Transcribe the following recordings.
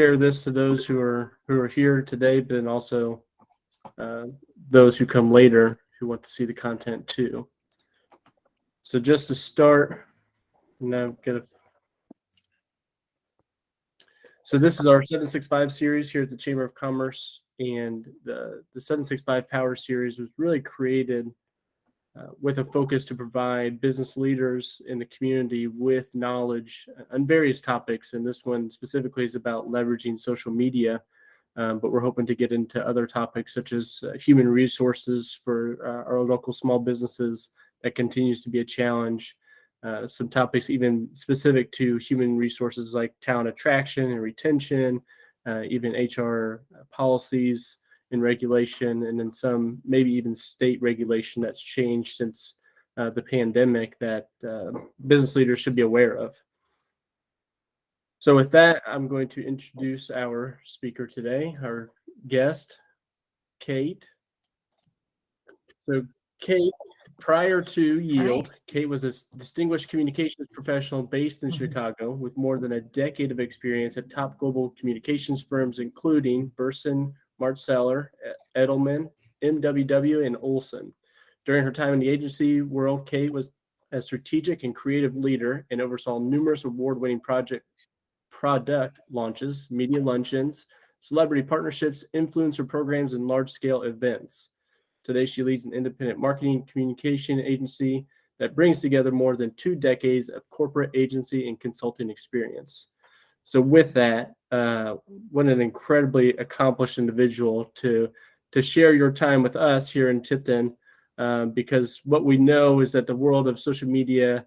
share this to those who are here today, but then also those who come later who want to see the content too. So just to start, now so this is our 765 series here at the Chamber of Commerce, and the 765 Power Series was really created with a focus to provide business leaders in the community with knowledge on various topics. And this one specifically is about leveraging social media, but we're hoping to get into other topics such as human resources for our local small businesses. That continues to be a challenge. Some topics even specific to human resources like talent attraction and retention, even HR policies and regulation, and then some maybe even state regulation that's changed since the pandemic that business leaders should be aware of. So with that, I'm going to introduce our speaker today, our guest, Kate. So Kate, prior to Yield, Kate was a distinguished communications professional based in Chicago with more than a decade of experience at top global communications firms, including Burson Marsteller, Edelman, MWW, and Olson. During her time in the agency world, Kate was a strategic and creative leader and oversaw numerous award-winning product launches, media luncheons, celebrity partnerships, influencer programs, and large-scale events. Today, she leads an independent marketing communication agency that brings together more than 2 decades of corporate agency and consulting experience. So with that, what an incredibly accomplished individual to share your time with us here in Tipton, because what we know is that the world of social media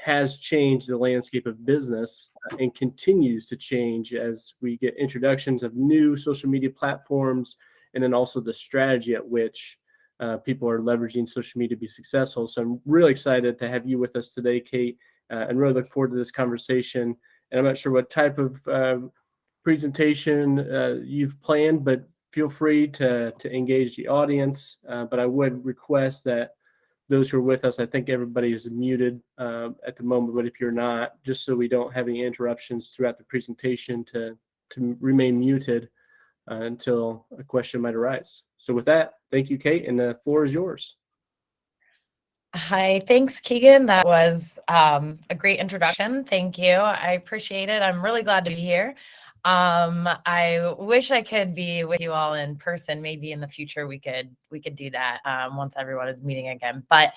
has changed the landscape of business and continues to change as we get introductions of new social media platforms, and then also the strategy at which people are leveraging social media to be successful. So I'm really excited to have you with us today, Kate, and really look forward to this conversation. And I'm not sure what type of presentation you've planned, but feel free to engage the audience. But I would request that those who are with us, I think everybody is muted at the moment, but if you're not, just so we don't have any interruptions throughout the presentation, to remain muted until a question might arise. So with that, thank you, Kate, and the floor is yours. Hi, thanks, Keegan. That was a great introduction. Thank you. I appreciate it. I'm really glad to be here. I wish I could be with you all in person. Maybe in the future we could do that once everyone is meeting again. But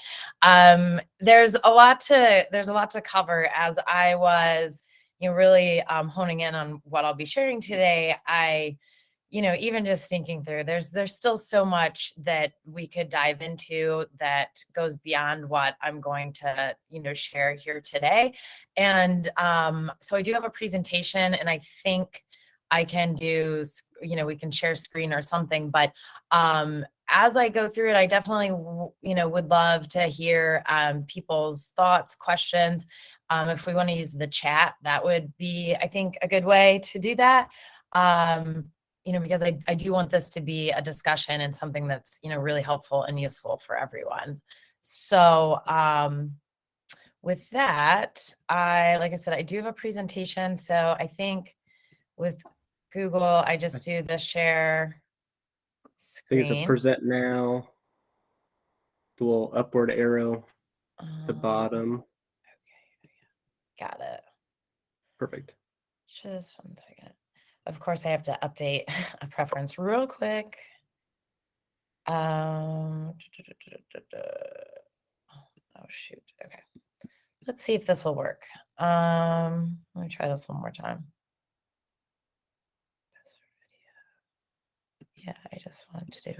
there's a lot to cover. As I was, really honing in on what I'll be sharing today, even just thinking through, there's still so much that we could dive into that goes beyond what I'm going to, share here today. And so I do have a presentation, and I think I can do, we can share screen or something. But as I go through it, I definitely, would love to hear people's thoughts, questions. If we want to use the chat, that would be, I think, a good way to do that. Because I do want this to be a discussion and something that's, really helpful and useful for everyone. So with that, like I said, I do have a presentation. So I think with Google, I just do the share screen. I think it's a present now, the little upward arrow at the bottom. Okay, got it. Perfect. Just 1 second. Of course, I have to update a preference real quick. Oh, shoot. Okay. Let's see if this will work. Let me try this one more time. Yeah, I just wanted to do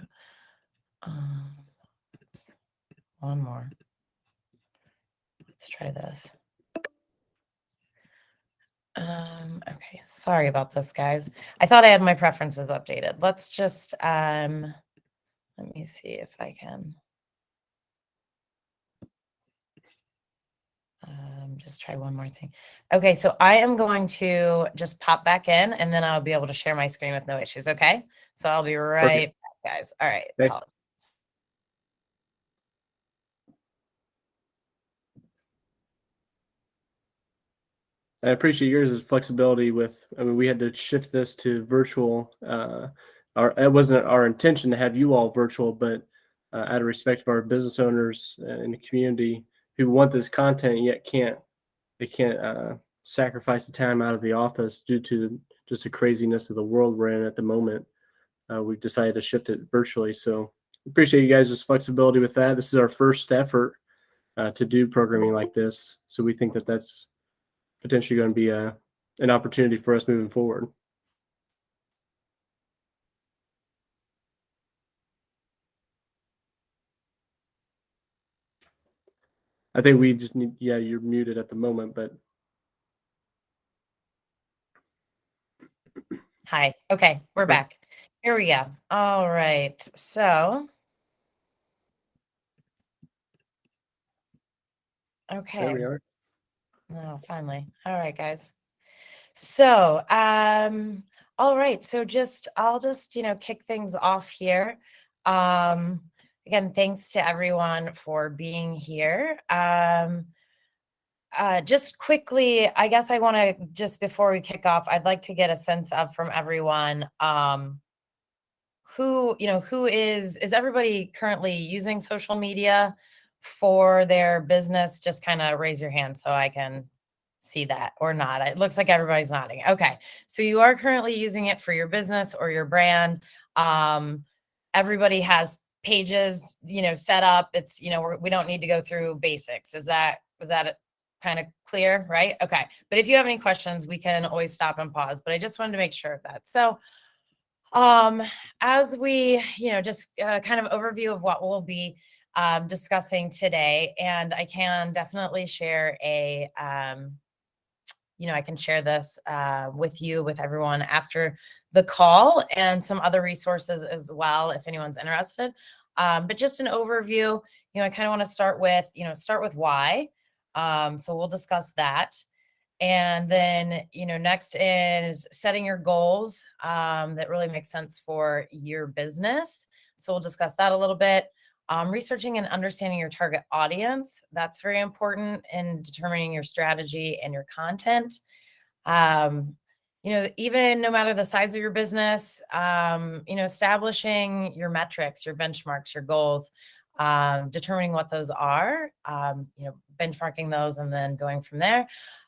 one more. Let's try this. Okay, sorry about this, guys. I thought I had my preferences updated. Let's just let me see if I can just try one more thing. Okay, so I am going to just pop back in, and then I'll be able to share my screen with no issues. Okay, so I'll be right back, guys. All right. Okay. I appreciate yours' flexibility with, I mean, we had to shift this to virtual. It wasn't our intention to have you all virtual, but out of respect for our business owners in the community who want this content yet they can't sacrifice the time out of the office due to just the craziness of the world we're in at the moment. We've decided to shift it virtually. So appreciate you guys' flexibility with that. This is our first effort to do programming like this. So we think that that's potentially going to be an opportunity for us moving forward. I think we just need, yeah, you're muted at the moment, but Hi. Okay, we're okay. back. Here we go. All right. So, There okay. we are. Oh, finally. All right, guys. So, all right. So I'll just, kick things off here. Um, Again, thanks to everyone for being here. Just quickly, I guess I want to just before we kick off, I'd like to get a sense of from everyone, who is everybody currently using social media for their business? Just kind of raise your hand so I can see that, or not. It looks like everybody's nodding. Okay. So you are currently using it for your business or your brand. Um, Everybody has pages, set up. It's, we don't need to go through basics. Was that kind of clear? Right. Okay. But if you have any questions, we can always stop and pause, but I just wanted to make sure of that. So, um, as we, just kind of overview of what we'll be discussing today, and I can definitely share I can share this with everyone after the call and some other resources as well if anyone's interested. But just an overview, I kind of want to start with why. So we'll discuss that. And then, next is setting your goals that really make sense for your business. So we'll discuss that a little bit. Researching and understanding your target audience. That's very important in determining your strategy and your content. Um, Even no matter the size of your business, establishing your metrics, your benchmarks, your goals, determining what those are, benchmarking those and then going from there.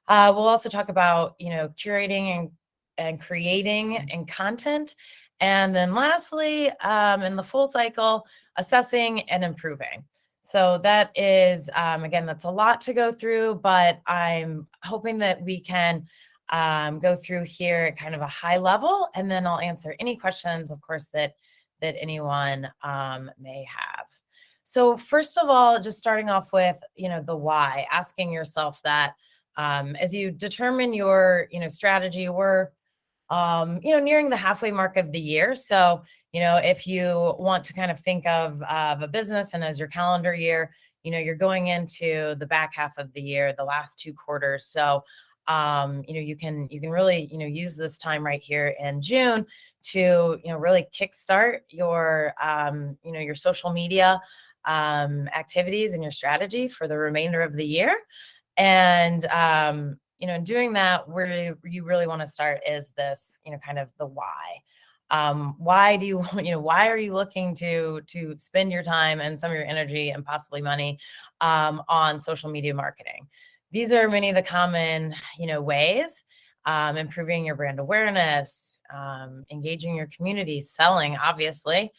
We'll also talk about, curating and creating and content. And then lastly, in the full cycle, assessing and improving. So that is, again, that's a lot to go through, but I'm hoping that we can go through here at kind of a high level, and then I'll answer any questions, of course, that anyone may have. So first of all, just starting off with, the why, asking yourself that as you determine your, strategy. We're nearing the halfway mark of the year. So, if you want to kind of think of a business and as your calendar year, you're going into the back half of the year, the last 2 quarters. So, you can really, use this time right here in June to, really kickstart your social media activities and your strategy for the remainder of the year. And, doing that, where you really want to start is this, kind of the why. Why do you, why are you looking to spend your time and some of your energy and possibly money on social media marketing? These are many of the common, ways. Improving your brand awareness, engaging your community, selling, obviously.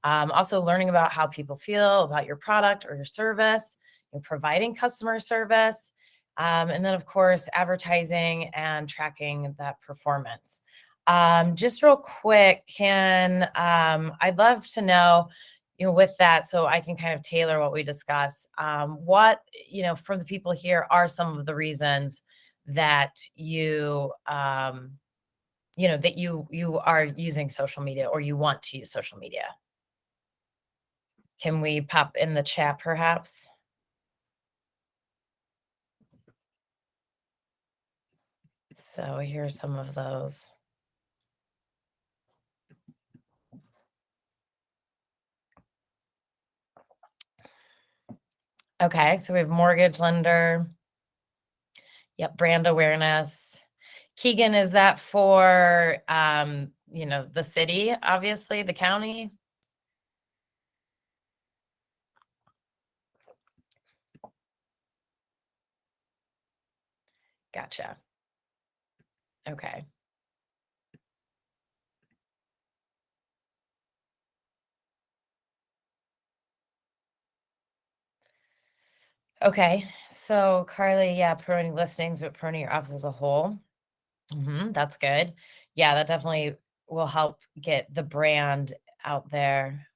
Also learning about how people feel about your product or your service, providing customer service. And then, of course, advertising and tracking that performance. Just real quick, I'd love to know, with that, so I can kind of tailor what we discuss. What, for the people here, are some of the reasons that you are using social media or you want to use social media? Can we pop in the chat, perhaps? So here's some of those. Okay, so we have mortgage lender. Yep, brand awareness. Keegan, is that for, the city, obviously, the county? Gotcha. Okay. Okay. So Carly, yeah, promoting listings, but promoting your office as a whole. That's good. Yeah, that definitely will help get the brand out there.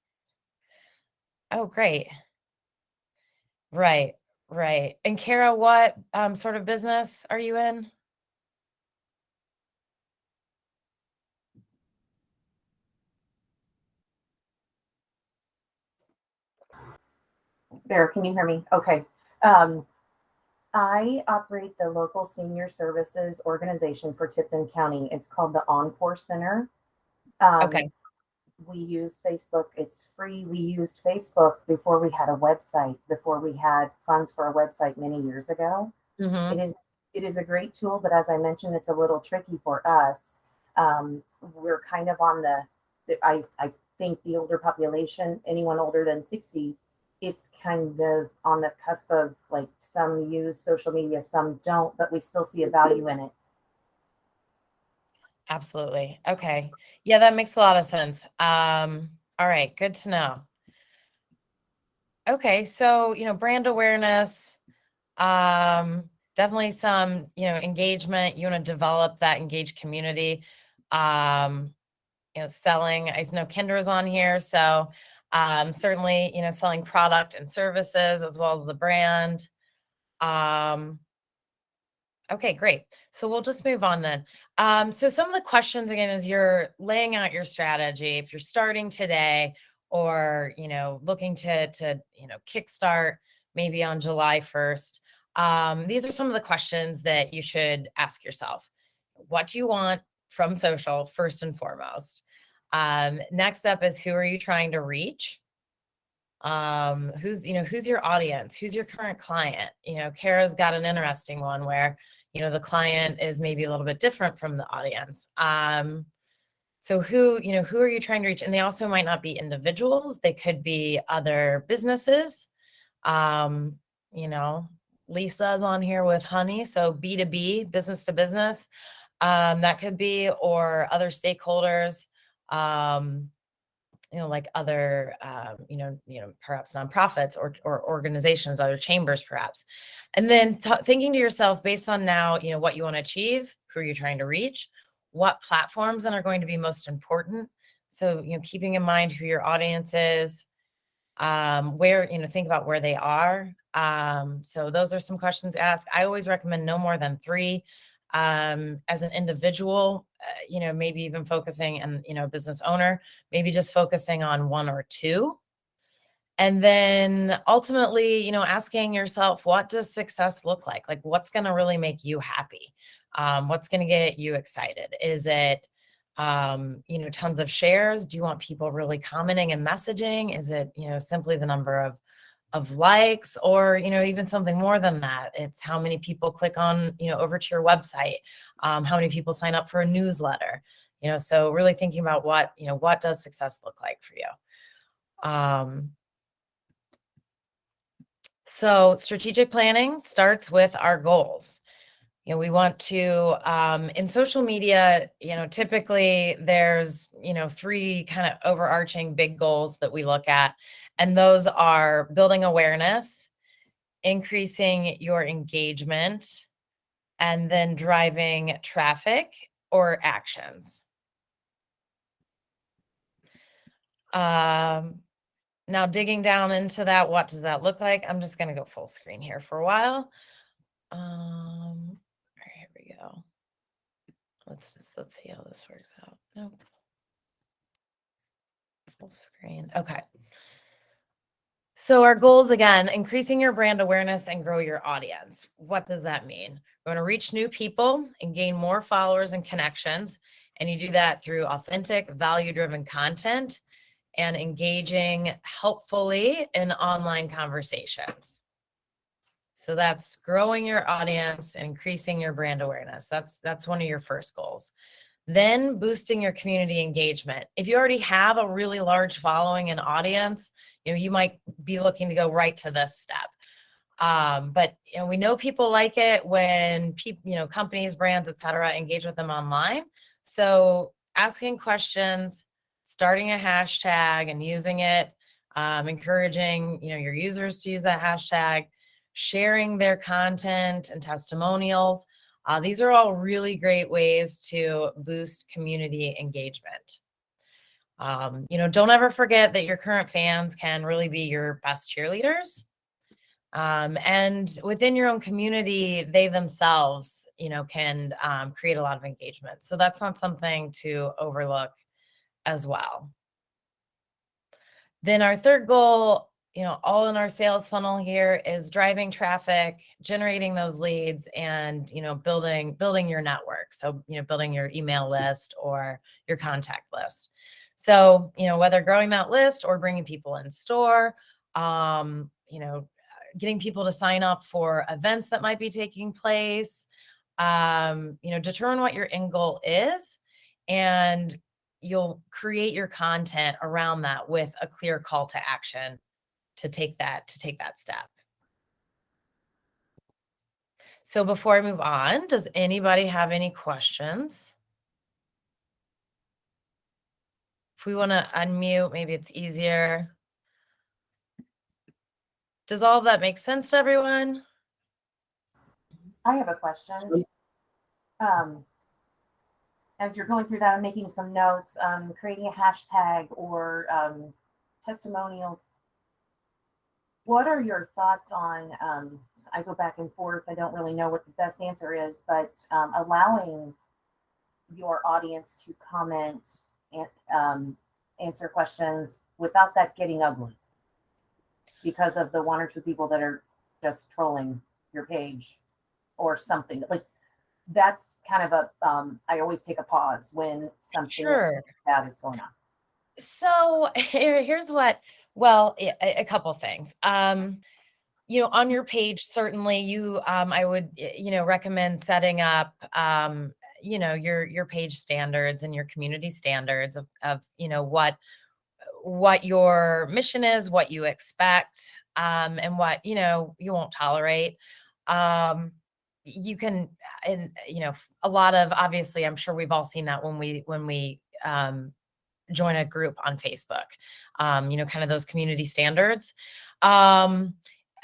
Oh, great. Right. Right. And Kara, what sort of business are you in? There, can you hear me? Okay. Um, I operate the local senior services organization for Tipton County. It's called the Encore Center. Okay. We use Facebook. It's free. We used Facebook before we had a website, before we had funds for a website many years ago. Mm-hmm. It is a great tool, but as I mentioned, it's a little tricky for us. We're kind of on I think the older population, anyone older than 60, it's kind of on the cusp of like some use social media, some don't, but we still see a value in it. Absolutely. Okay. Yeah, that makes a lot of sense. All right, good to know. Okay, so brand awareness, definitely some engagement. You want to develop that engaged community. Um, selling. I know Kendra's on here, so certainly selling product and services as well as the brand. Okay, great. So we'll just move on then. So some of the questions again, as you're laying out your strategy, if you're starting today or, looking to kickstart maybe on July 1st, these are some of the questions that you should ask yourself. What do you want from social first and foremost? Next up is, who are you trying to reach? Who's your audience? Who's your current client? Kara's got an interesting one where the client is maybe a little bit different from the audience. So who are you trying to reach? And they also might not be individuals. They could be other businesses. um you know Lisa's on here with Honey, so B2B, business to business. That could be, or other stakeholders, like other, perhaps nonprofits or organizations, other chambers, perhaps. And then thinking to yourself, based on now, what you want to achieve, who are you trying to reach, what platforms then are going to be most important. So, keeping in mind who your audience is, where, think about where they are. So those are some questions to ask. I always recommend no more than 3. As an individual, maybe even focusing, and, business owner, maybe just focusing on 1 or 2. And then ultimately, asking yourself, what does success look like? Like, what's going to really make you happy? What's going to get you excited? Is it, tons of shares? Do you want people really commenting and messaging? Is it, simply the number of likes, or, even something more than that? It's how many people click on, over to your website, how many people sign up for a newsletter, so really thinking about what does success look like for you? So strategic planning starts with our goals. We want to, in social media, typically there's, 3 kind of overarching big goals that we look at. And those are building awareness, increasing your engagement, and then driving traffic or actions. Now digging down into that, what does that look like? I'm just going to go full screen here for a while. All right, here we go. Let's see how this works out. Nope. Full screen. Okay. So our goals, again, increasing your brand awareness and grow your audience. What does that mean? We want to reach new people and gain more followers and connections. And you do that through authentic, value-driven content and engaging helpfully in online conversations. So that's growing your audience and increasing your brand awareness. That's one of your first goals. Then boosting your community engagement. If you already have a really large following and audience, you might be looking to go right to this step. But we know people like it when people, companies, brands, etc., engage with them online. So asking questions, starting a hashtag and using it, encouraging your users to use that hashtag, sharing their content and testimonials. These are all really great ways to boost community engagement. Don't ever forget that your current fans can really be your best cheerleaders. And within your own community, they themselves, can create a lot of engagement. So that's not something to overlook as well. Then our third goal, all in our sales funnel here, is driving traffic, generating those leads, and building your network. So building your email list or your contact list. So whether growing that list or bringing people in store, getting people to sign up for events that might be taking place, determine what your end goal is, and you'll create your content around that with a clear call to action to take that step. So before I move on, does anybody have any questions? If we want to unmute, maybe it's easier. Does all of that make sense to everyone? I have a question. As you're going through that, I'm making some notes, creating a hashtag or testimonials. What are your thoughts on, I go back and forth, I don't really know what the best answer is, but allowing your audience to comment and answer questions without that getting ugly because of the one or two people that are just trolling your page or something. Like, that's kind of a I always take a pause when something Sure. bad is going on. So here's what, a couple things. On your page, certainly I would, recommend setting up, your page standards and your community standards of what your mission is, what you expect, and what, you won't tolerate. You can, and, a lot of, obviously, I'm sure we've all seen that when we join a group on Facebook, kind of those community standards.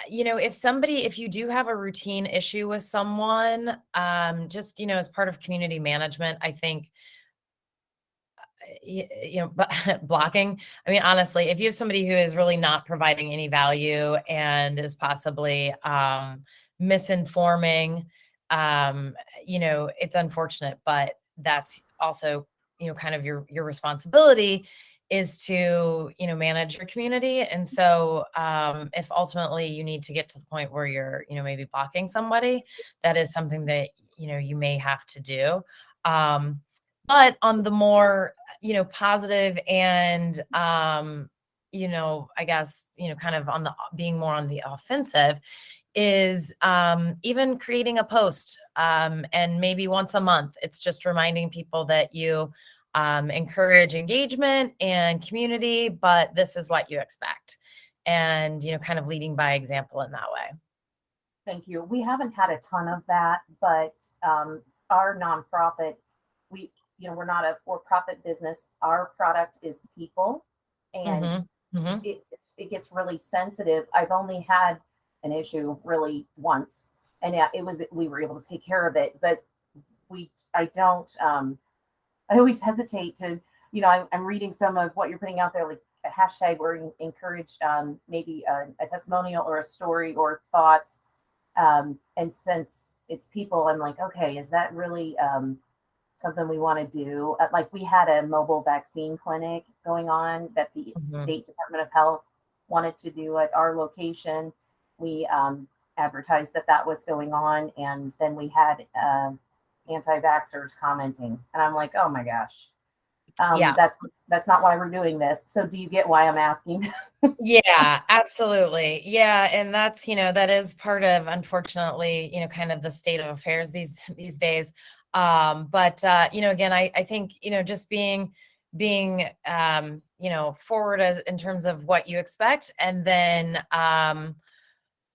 If you do have a routine issue with someone, just, as part of community management, I think, blocking. I mean, honestly, if you have somebody who is really not providing any value and is possibly misinforming, it's unfortunate, but that's also, kind of your responsibility is to, manage your community. And so if ultimately you need to get to the point where you're, maybe blocking somebody, that is something that, you may have to do. But on the more, positive and, I guess, kind of on the being more on the offensive is even creating a post, and maybe once a month, it's just reminding people that you encourage engagement and community, but this is what you expect. And, kind of leading by example in that way. Thank you. We haven't had a ton of that, but our nonprofit, we're not a for-profit business. Our product is people, and it gets really sensitive. I've only had an issue really once, and yeah, we were able to take care of it. But I always hesitate to, I'm reading some of what you're putting out there, like a hashtag or encourage maybe a testimonial or a story or thoughts. And since it's people, I'm like, okay, is that really something we want to do? Like, we had a mobile vaccine clinic going on that the State Department of Health wanted to do at our location. We advertised that was going on, and then we had anti-vaxxers commenting, and I'm like, oh my gosh, Yeah. That's not why we're doing this. So do you get why I'm asking? Yeah, absolutely. Yeah. And that's, that is part of, unfortunately, kind of the state of affairs these days. But again, I think, just being, forward as in terms of what you expect. And then,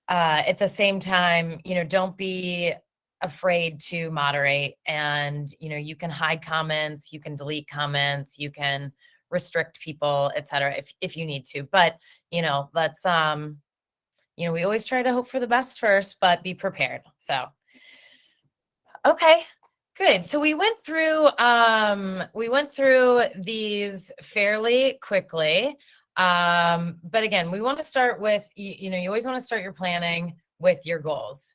at the same time, don't be afraid to moderate, and, you can hide comments, you can delete comments, you can restrict people, etc., if you need to. But, let's, we always try to hope for the best first, but be prepared. So, okay. Good. So we went through these fairly quickly. But again, we want to start with, you always want to start your planning with your goals.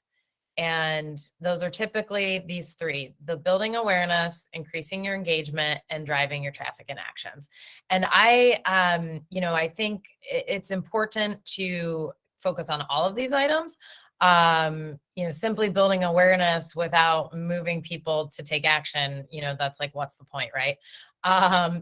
And those are typically these three: the building awareness, increasing your engagement, and driving your traffic and actions. And I think it's important to focus on all of these items. Simply building awareness without moving people to take action, that's like, what's the point, right?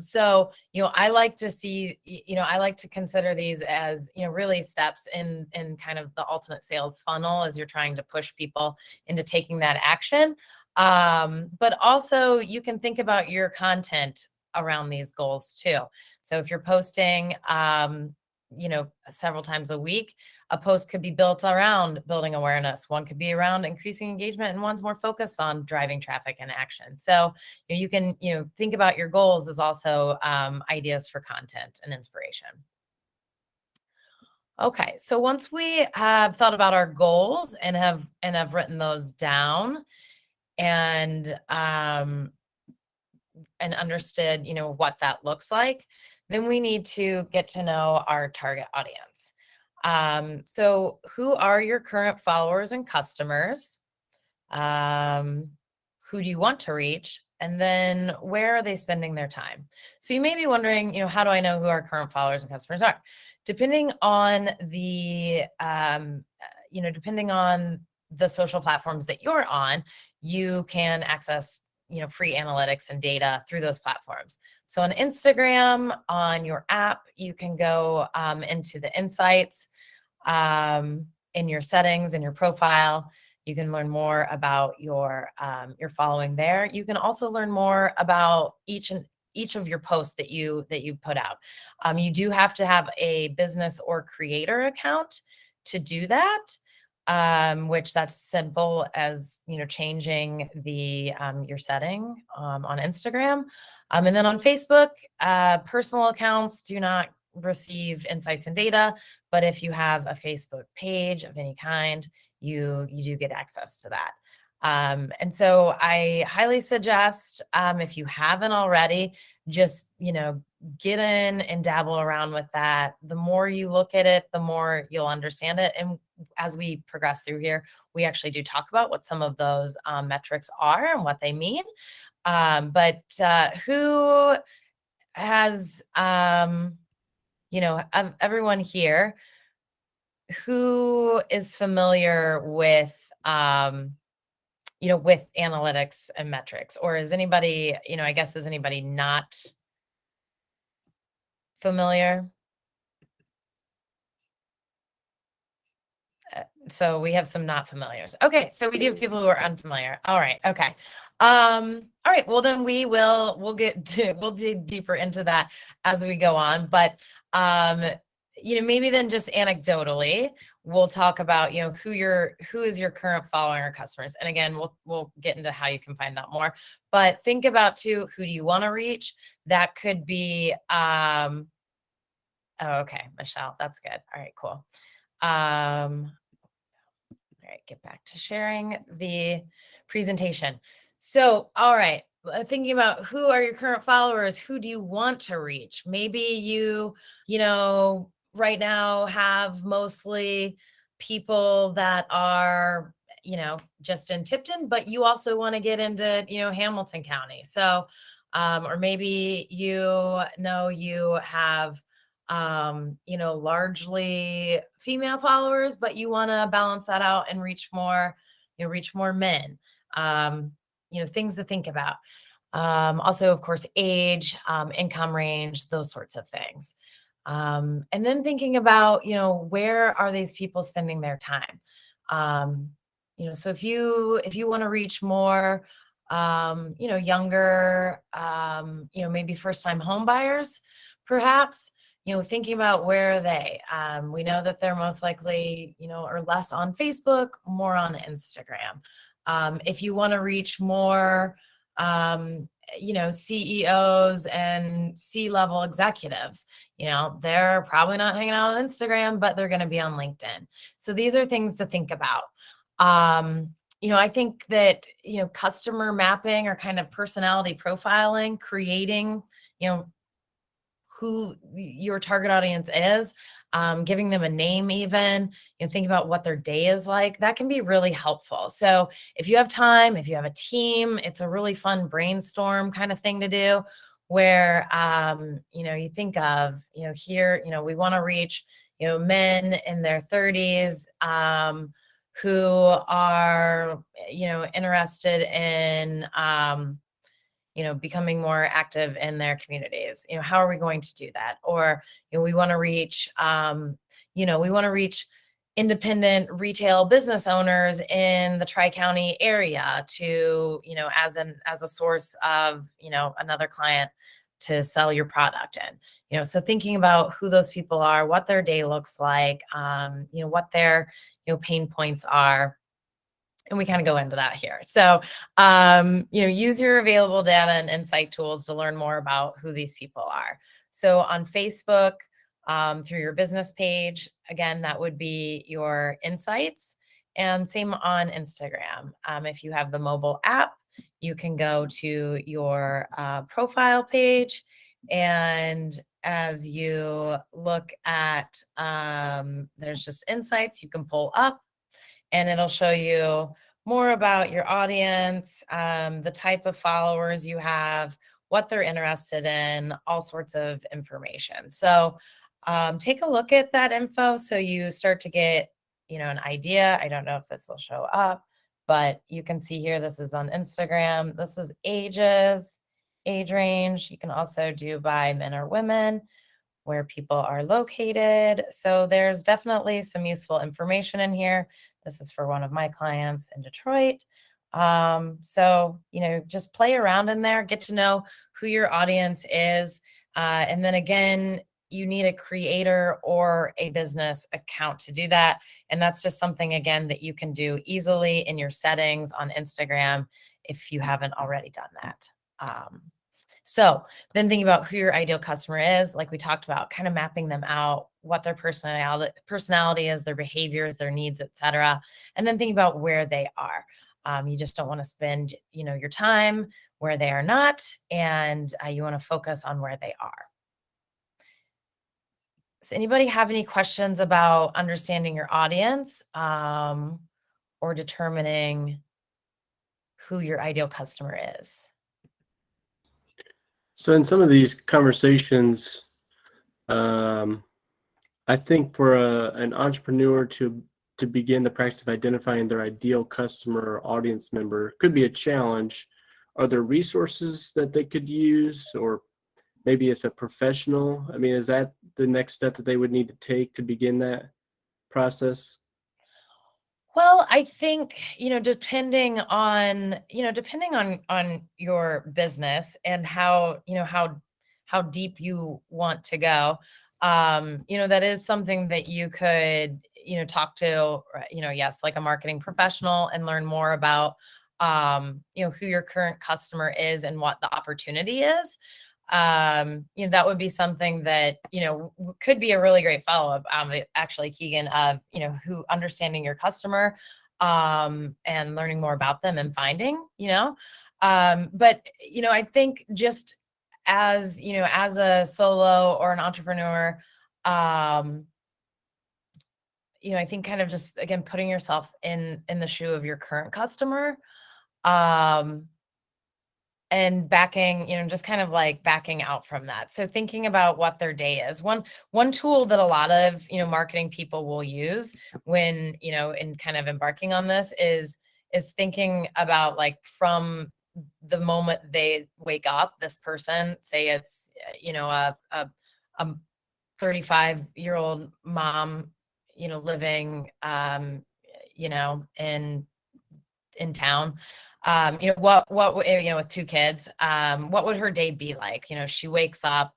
So, I like to see, I like to consider these as, really steps in kind of the ultimate sales funnel as you're trying to push people into taking that action. But also you can think about your content around these goals too. So if you're posting, several times a week, a post could be built around building awareness. One could be around increasing engagement, and one's more focused on driving traffic and action. So you can, think about your goals as also ideas for content and inspiration. Okay, so once we have thought about our goals and have written those down, and understood, what that looks like, then we need to get to know our target audience. So who are your current followers and customers? Who do you want to reach? And then where are they spending their time? So you may be wondering, how do I know who our current followers and customers are? Depending on depending on the social platforms that you're on, you can access, free analytics and data through those platforms. So on Instagram, on your app, you can go into the insights in your settings, in your profile. You can learn more about your following there. You can also learn more about each of your posts that you put out. You do have to have a business or creator account to do that, which that's simple as, changing the your setting on Instagram. And then on Facebook, personal accounts do not receive insights and data, but if you have a Facebook page of any kind, you do get access to that. And so I highly suggest, if you haven't already, just, get in and dabble around with that. The more you look at it, the more you'll understand it. And as we progress through here, we actually do talk about what some of those metrics are and what they mean. But who has, everyone here, who is familiar with, with analytics and metrics? Or is anybody, I guess, is anybody not familiar? So we have some not familiars. Okay, so we do have people who are unfamiliar. All right. Okay. All right. Well, then we'll dig deeper into that as we go on. But maybe then just anecdotally, we'll talk about, who is your current following or customers. And again, we'll get into how you can find out more. But think about too, who do you want to reach? That could be oh, okay, Michelle, that's good. All right, cool. All right, get back to sharing the presentation. So, all right, thinking about who are your current followers, who do you want to reach? Maybe you right now have mostly people that are, just in Tipton, but you also want to get into, Hamilton County. So, or maybe you have largely female followers, but you want to balance that out and reach more men. Things to think about. Also, of course, age, income range, those sorts of things. And then thinking about, where are these people spending their time? So if you want to reach more, younger, maybe first time home buyers, perhaps, thinking about where are they? We know that they're most likely, are less on Facebook, more on Instagram. If you want to reach more, CEOs and C-level executives, they're probably not hanging out on Instagram, but they're going to be on LinkedIn. So these are things to think about. I think that, customer mapping or kind of personality profiling, creating, who your target audience is, giving them a name even, think about what their day is like. That can be really helpful. So if you have time, if you have a team, it's a really fun brainstorm kind of thing to do where, you think of, here, we want to reach, men in their 30s, who are, interested in, becoming more active in their communities. How are we going to do that? Or, we want to reach, independent retail business owners in the Tri-County area to, as a source of, another client to sell your product in. So thinking about who those people are, what their day looks like, what their, pain points are. And we kind of go into that here. So, use your available data and insight tools to learn more about who these people are. So on Facebook, through your business page, again, that would be your insights, and same on Instagram. If you have the mobile app, you can go to your profile page, and as you look at, there's just insights you can pull up, and it'll show you more about your audience, the type of followers you have, what they're interested in, all sorts of information. So take a look at that info so you start to get, an idea. I don't know if this will show up, but you can see here, this is on Instagram. This is ages, age range. You can also do by men or women, where people are located. So there's definitely some useful information in here. This is for one of my clients in Detroit. So, just play around in there, get to know who your audience is. And then again, you need a creator or a business account to do that. And that's just something, again, that you can do easily in your settings on Instagram if you haven't already done that. So then thinking about who your ideal customer is, like we talked about, kind of mapping them out, what their personality is, their behaviors, their needs, etc. And then thinking about where they are. You just don't want to spend, your time where they are not, and you want to focus on where they are. Does anybody have any questions about understanding your audience, or determining who your ideal customer is? So in some of these conversations, I think for an entrepreneur to begin the practice of identifying their ideal customer or audience member could be a challenge. Are there resources that they could use, or maybe it's a professional? I mean, is that the next step that they would need to take to begin that process? Well, I think, depending on your business and how, how deep you want to go, that is something that you could, talk to, yes, like a marketing professional, and learn more about, who your current customer is and what the opportunity is. That would be something that, could be a really great follow-up, actually, Keegan, of, who understanding your customer, and learning more about them and finding, but, I think just as, as a solo or an entrepreneur, I think kind of just, again, putting yourself in the shoe of your current customer, and backing, just kind of like backing out from that. So thinking about what their day is. One tool that a lot of, marketing people will use when, in kind of embarking on this is thinking about, like, from the moment they wake up, this person, say it's, a 35-year-old mom, living, in town, with 2 kids, what would her day be like? She wakes up,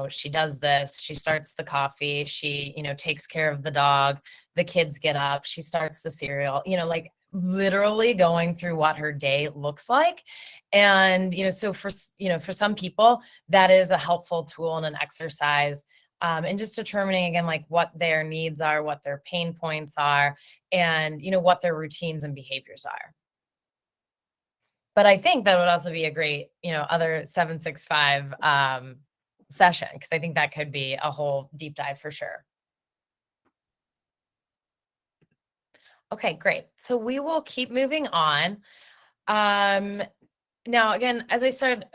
she does this, she starts the coffee, she, takes care of the dog, the kids get up, she starts the cereal, like literally going through what her day looks like. And, so for some people, that is a helpful tool and an exercise, and just determining again, like what their needs are, what their pain points are, and, what their routines and behaviors are. But I think that would also be a great, other 765 session, because I think that could be a whole deep dive for sure. Okay, great. So we will keep moving on. Now, again, as I said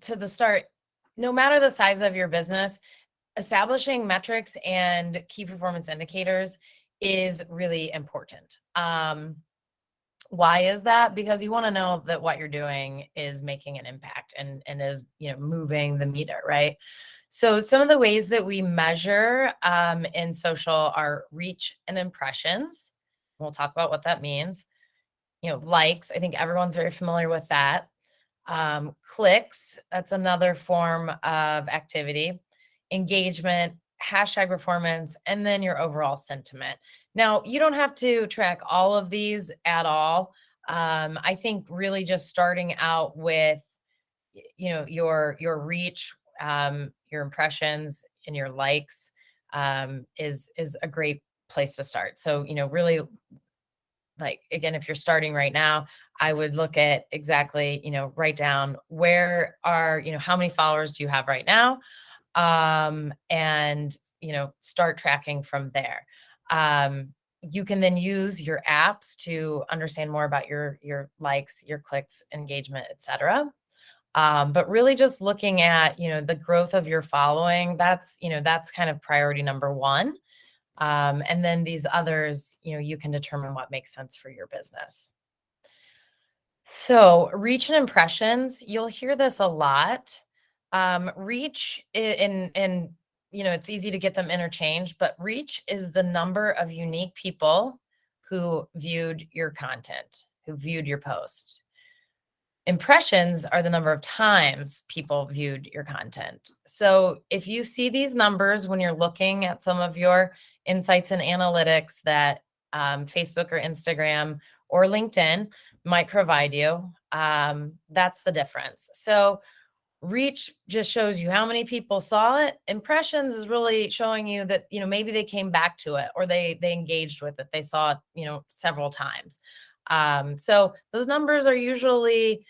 to the start, no matter the size of your business, establishing metrics and key performance indicators is really important. Why is that? Because you want to know that what you're doing is making an impact and is, moving the meter, right? So some of the ways that we measure in social are reach and impressions. We'll talk about what that means. Likes, I think everyone's very familiar with that. Clicks, that's another form of activity. Engagement, hashtag performance, and then your overall sentiment. Now, you don't have to track all of these at all. I think really just starting out with, your reach, your impressions, and your likes is a great place to start. So, really, like, again, if you're starting right now, I would look at exactly, write down where are, how many followers do you have right now? And, start tracking from there. You can then use your apps to understand more about your likes, your clicks, engagement, etc. But really just looking at, the growth of your following, that's kind of priority number 1. And then these others, you can determine what makes sense for your business. So reach and impressions, you'll hear this a lot. Reach and it's easy to get them interchanged, but reach is the number of unique people who viewed your content, who viewed your post. Impressions are the number of times people viewed your content. So if you see these numbers when you're looking at some of your insights and analytics that Facebook or Instagram or LinkedIn might provide you, that's the difference. So reach just shows you how many people saw it. Impressions is really showing you that, maybe they came back to it or they engaged with it. They saw it, several times. So those numbers are usually,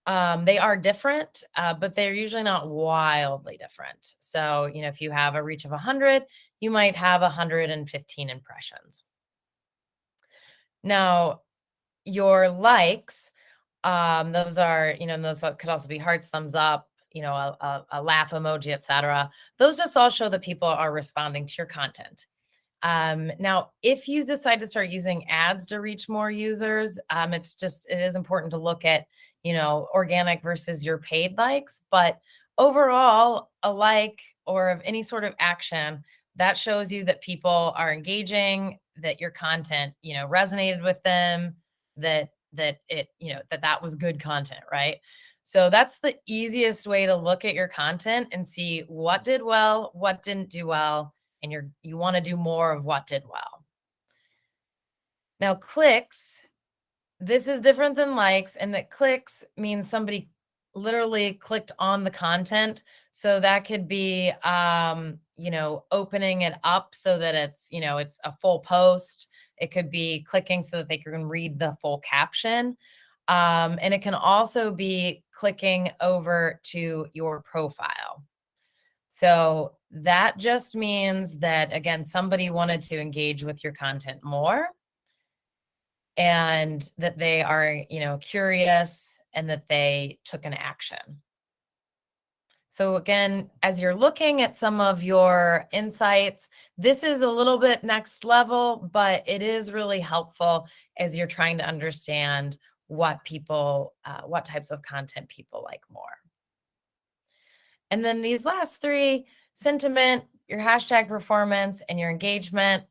they are different, but they're usually not wildly different. So, if you have a reach of 100, you might have 115 impressions. Now, your likes, those are, those could also be hearts, thumbs up, a laugh emoji, etc. Those just all show that people are responding to your content. Now, if you decide to start using ads to reach more users, it is important to look at, organic versus your paid likes. But overall, a like or of any sort of action that shows you that people are engaging, that your content, resonated with them, that that was good content, right? So that's the easiest way to look at your content and see what did well, what didn't do well, and you want to do more of what did well. Now, clicks, this is different than likes, and that clicks means somebody literally clicked on the content. So that could be, opening it up so that it's, it's a full post. It could be clicking so that they can read the full caption. And it can also be clicking over to your profile. So that just means that, again, somebody wanted to engage with your content more and that they are, curious and that they took an action. So again, as you're looking at some of your insights, this is a little bit next level, but it is really helpful as you're trying to understand what types of content people like more. And then these last three, sentiment, your hashtag performance, and your engagement.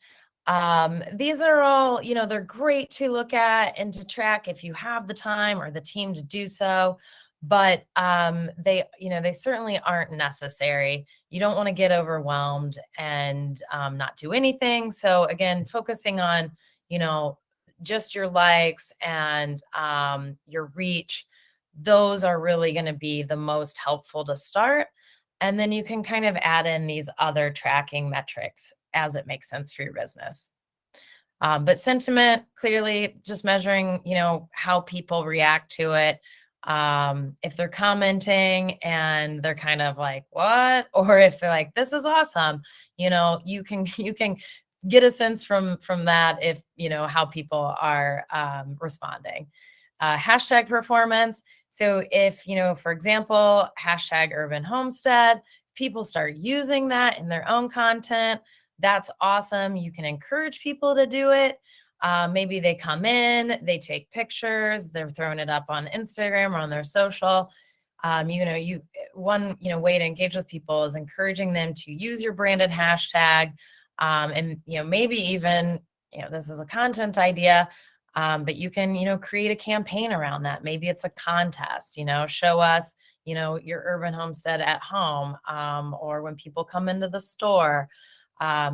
These are all, they're great to look at and to track if you have the time or the team to do so. But they certainly aren't necessary. You don't want to get overwhelmed and not do anything. So again, focusing on, just your likes and your reach, those are really going to be the most helpful to start. And then you can kind of add in these other tracking metrics as it makes sense for your business. But sentiment, clearly just measuring, how people react to it. If they're commenting and they're kind of like, what? Or if they're like, this is awesome, you can get a sense from that if, how people are responding. Hashtag performance. So if, for example, hashtag urban homestead, people start using that in their own content, that's awesome. You can encourage people to do it. Maybe they come in, they take pictures, they're throwing it up on Instagram or on their social. One way to engage with people is encouraging them to use your branded hashtag. And maybe even this is a content idea, but you can create a campaign around that. Maybe it's a contest. Show us your urban homestead at home, or when people come into the store.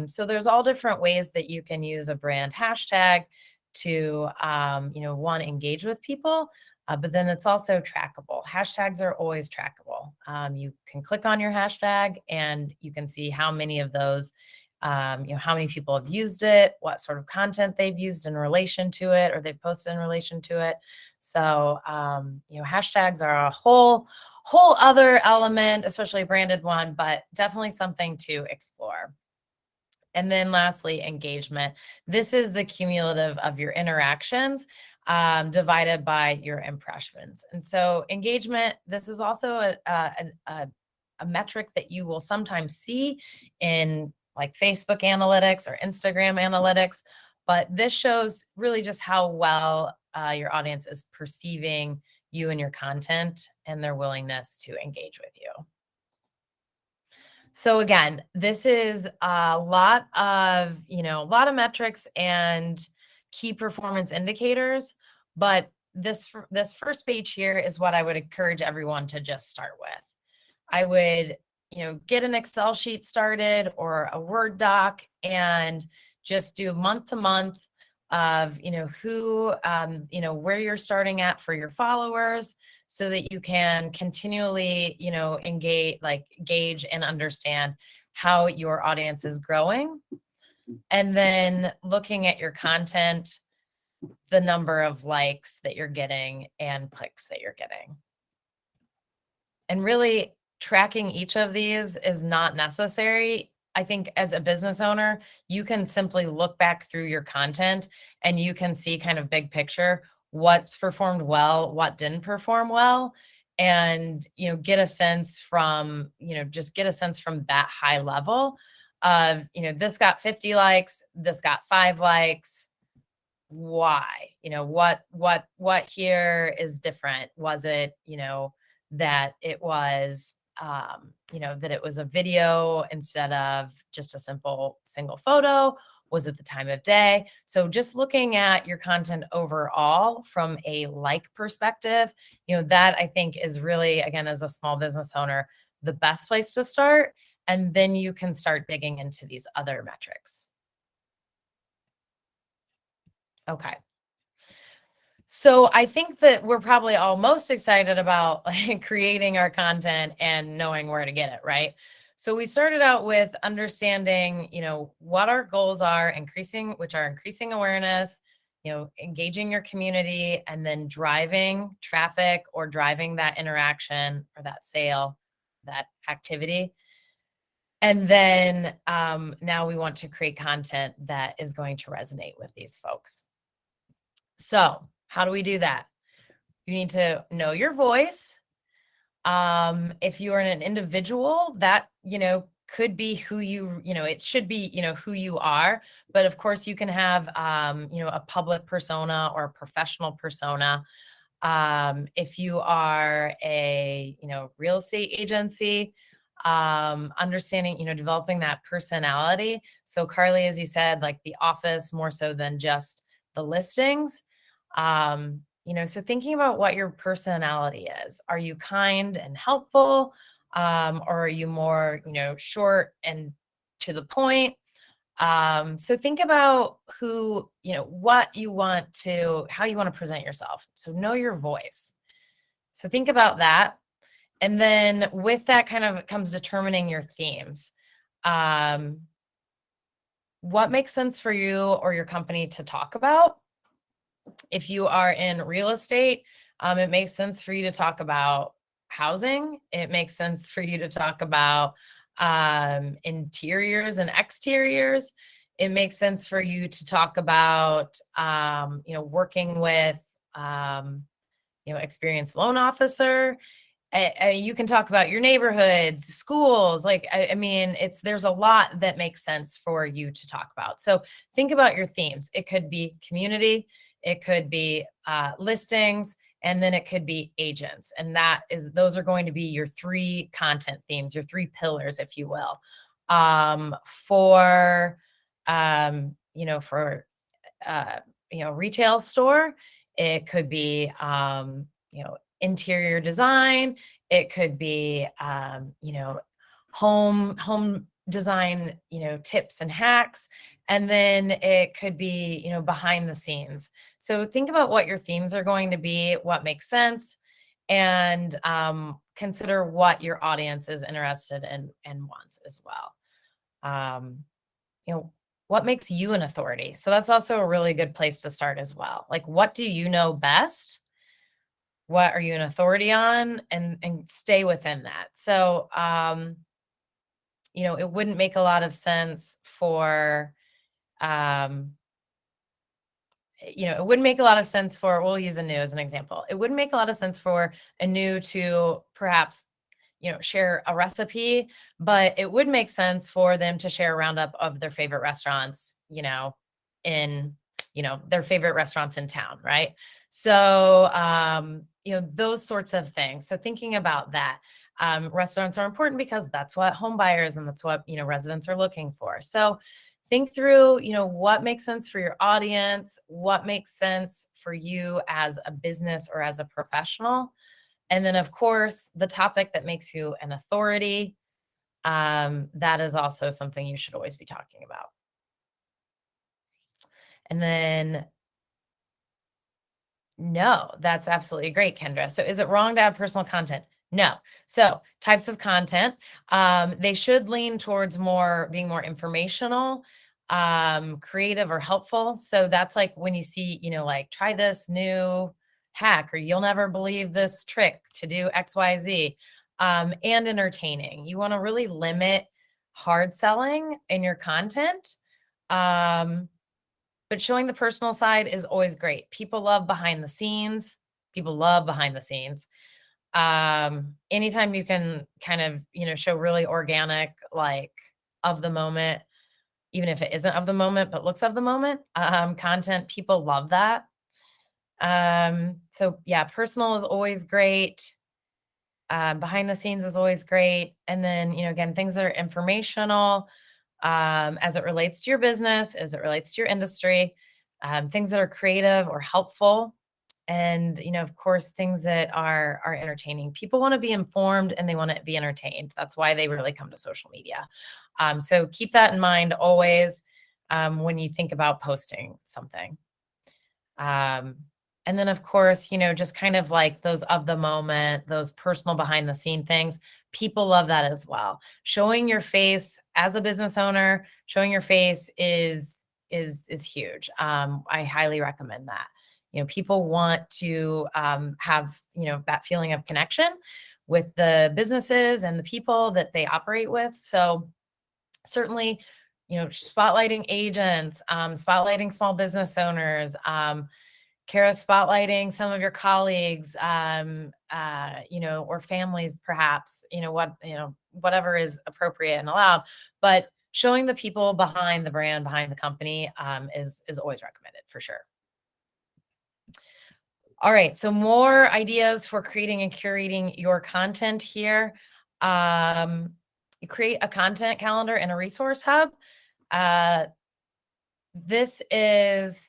So there's all different ways that you can use a brand hashtag to one, engage with people, but then it's also trackable. Hashtags are always trackable. You can click on your hashtag and you can see how many of those, how many people have used it, what sort of content they've used in relation to it, or they've posted in relation to it. So, hashtags are a whole other element, especially a branded one, but definitely something to explore. And then lastly, engagement. This is the cumulative of your interactions divided by your impressions. And so engagement, this is also a metric that you will sometimes see in like Facebook analytics or Instagram analytics, but this shows really just how well your audience is perceiving you and your content and their willingness to engage with you. So again, this is a lot of metrics and key performance indicators, but this first page here is what I would encourage everyone to just start with. I would, get an Excel sheet started or a Word doc and just do month to month of, who, where you're starting at for your followers, so that you can continually, gauge and understand how your audience is growing. And then looking at your content, the number of likes that you're getting and clicks that you're getting. And really tracking each of these is not necessary. I think as a business owner, you can simply look back through your content and you can see kind of big picture, what's performed well, what didn't perform well, and get a sense from that high level of this got 50 likes, this got 5 likes. Why? What here is different? Was it that it was that it was a video instead of just a single photo? Was it the time of day? So just looking at your content overall from a like perspective, that I think is really, again, as a small business owner, the best place to start. And then you can start digging into these other metrics. Okay. So I think that we're probably all most excited about creating our content and knowing where to get it, right? So we started out with understanding, what our goals are, increasing awareness, engaging your community, and then driving traffic or driving that interaction or that sale, that activity. And then now we want to create content that is going to resonate with these folks. So how do we do that? You need to know your voice. If you are an individual, that, could be who it should be, who you are. But of course you can have, a public persona or a professional persona. If you are a, real estate agency, understanding, developing that personality. So Carly, as you said, like the office more so than just the listings. So thinking about what your personality is. Are you kind and helpful? Or are you more, short and to the point? So think about what you want to, how you want to present yourself. So know your voice. So think about that. And then with that kind of comes determining your themes. What makes sense for you or your company to talk about? If you are in real estate, it makes sense for you to talk about housing. It makes sense for you to talk about interiors and exteriors. It makes sense for you to talk about, working with, experienced loan officer. You can talk about your neighborhoods, schools. Like, I mean, there's a lot that makes sense for you to talk about. So think about your themes. It could be community, it could be listings, and then it could be agents. And those are going to be your 3 content themes, your 3 pillars, if you will. For retail store, it could be, interior design. It could be, home design, tips and hacks. And then it could be, behind the scenes. So think about what your themes are going to be, what makes sense, and consider what your audience is interested in and wants as well. What makes you an authority? So that's also a really good place to start as well. Like, what do you know best? What are you an authority on? And stay within that. So, it wouldn't make a lot of sense for, we'll use a new as an example. It wouldn't make a lot of sense for a new to perhaps, share a recipe, but it would make sense for them to share a roundup of their favorite restaurants, in, their favorite restaurants in town. Right. So, those sorts of things. So thinking about that, restaurants are important because that's what home buyers and that's what, residents are looking for. So think through, what makes sense for your audience, what makes sense for you as a business or as a professional. And then, of course, the topic that makes you an authority, that is also something you should always be talking about. And then, no, that's absolutely great, Kendra. So is it wrong to add personal content? No. So types of content, they should lean towards being more informational, creative or helpful. So that's like when you see, like try this new hack, or you'll never believe this trick to do XYZ, and entertaining. You want to really limit hard selling in your content. But showing the personal side is always great. People love behind the scenes. Anytime you can kind of, show really organic, like of the moment, even if it isn't of the moment, but looks of the moment, content, people love that. So yeah, personal is always great. Behind the scenes is always great. And then, again, things that are informational, as it relates to your business, as it relates to your industry, things that are creative or helpful. And, of course, things that are entertaining. People want to be informed and they want to be entertained. That's why they really come to social media. So keep that in mind always, when you think about posting something. And then, of course, just kind of like those of the moment, those personal behind the scene things. People love that as well. Showing your face as a business owner, showing your face is huge. I highly recommend that. People want to have, that feeling of connection with the businesses and the people that they operate with. So certainly, spotlighting agents, spotlighting small business owners, Kara, spotlighting some of your colleagues, or families, perhaps, whatever is appropriate and allowed, but showing the people behind the brand, behind the company, is always recommended for sure. All right, so more ideas for creating and curating your content here. You create a content calendar and a resource hub. This is,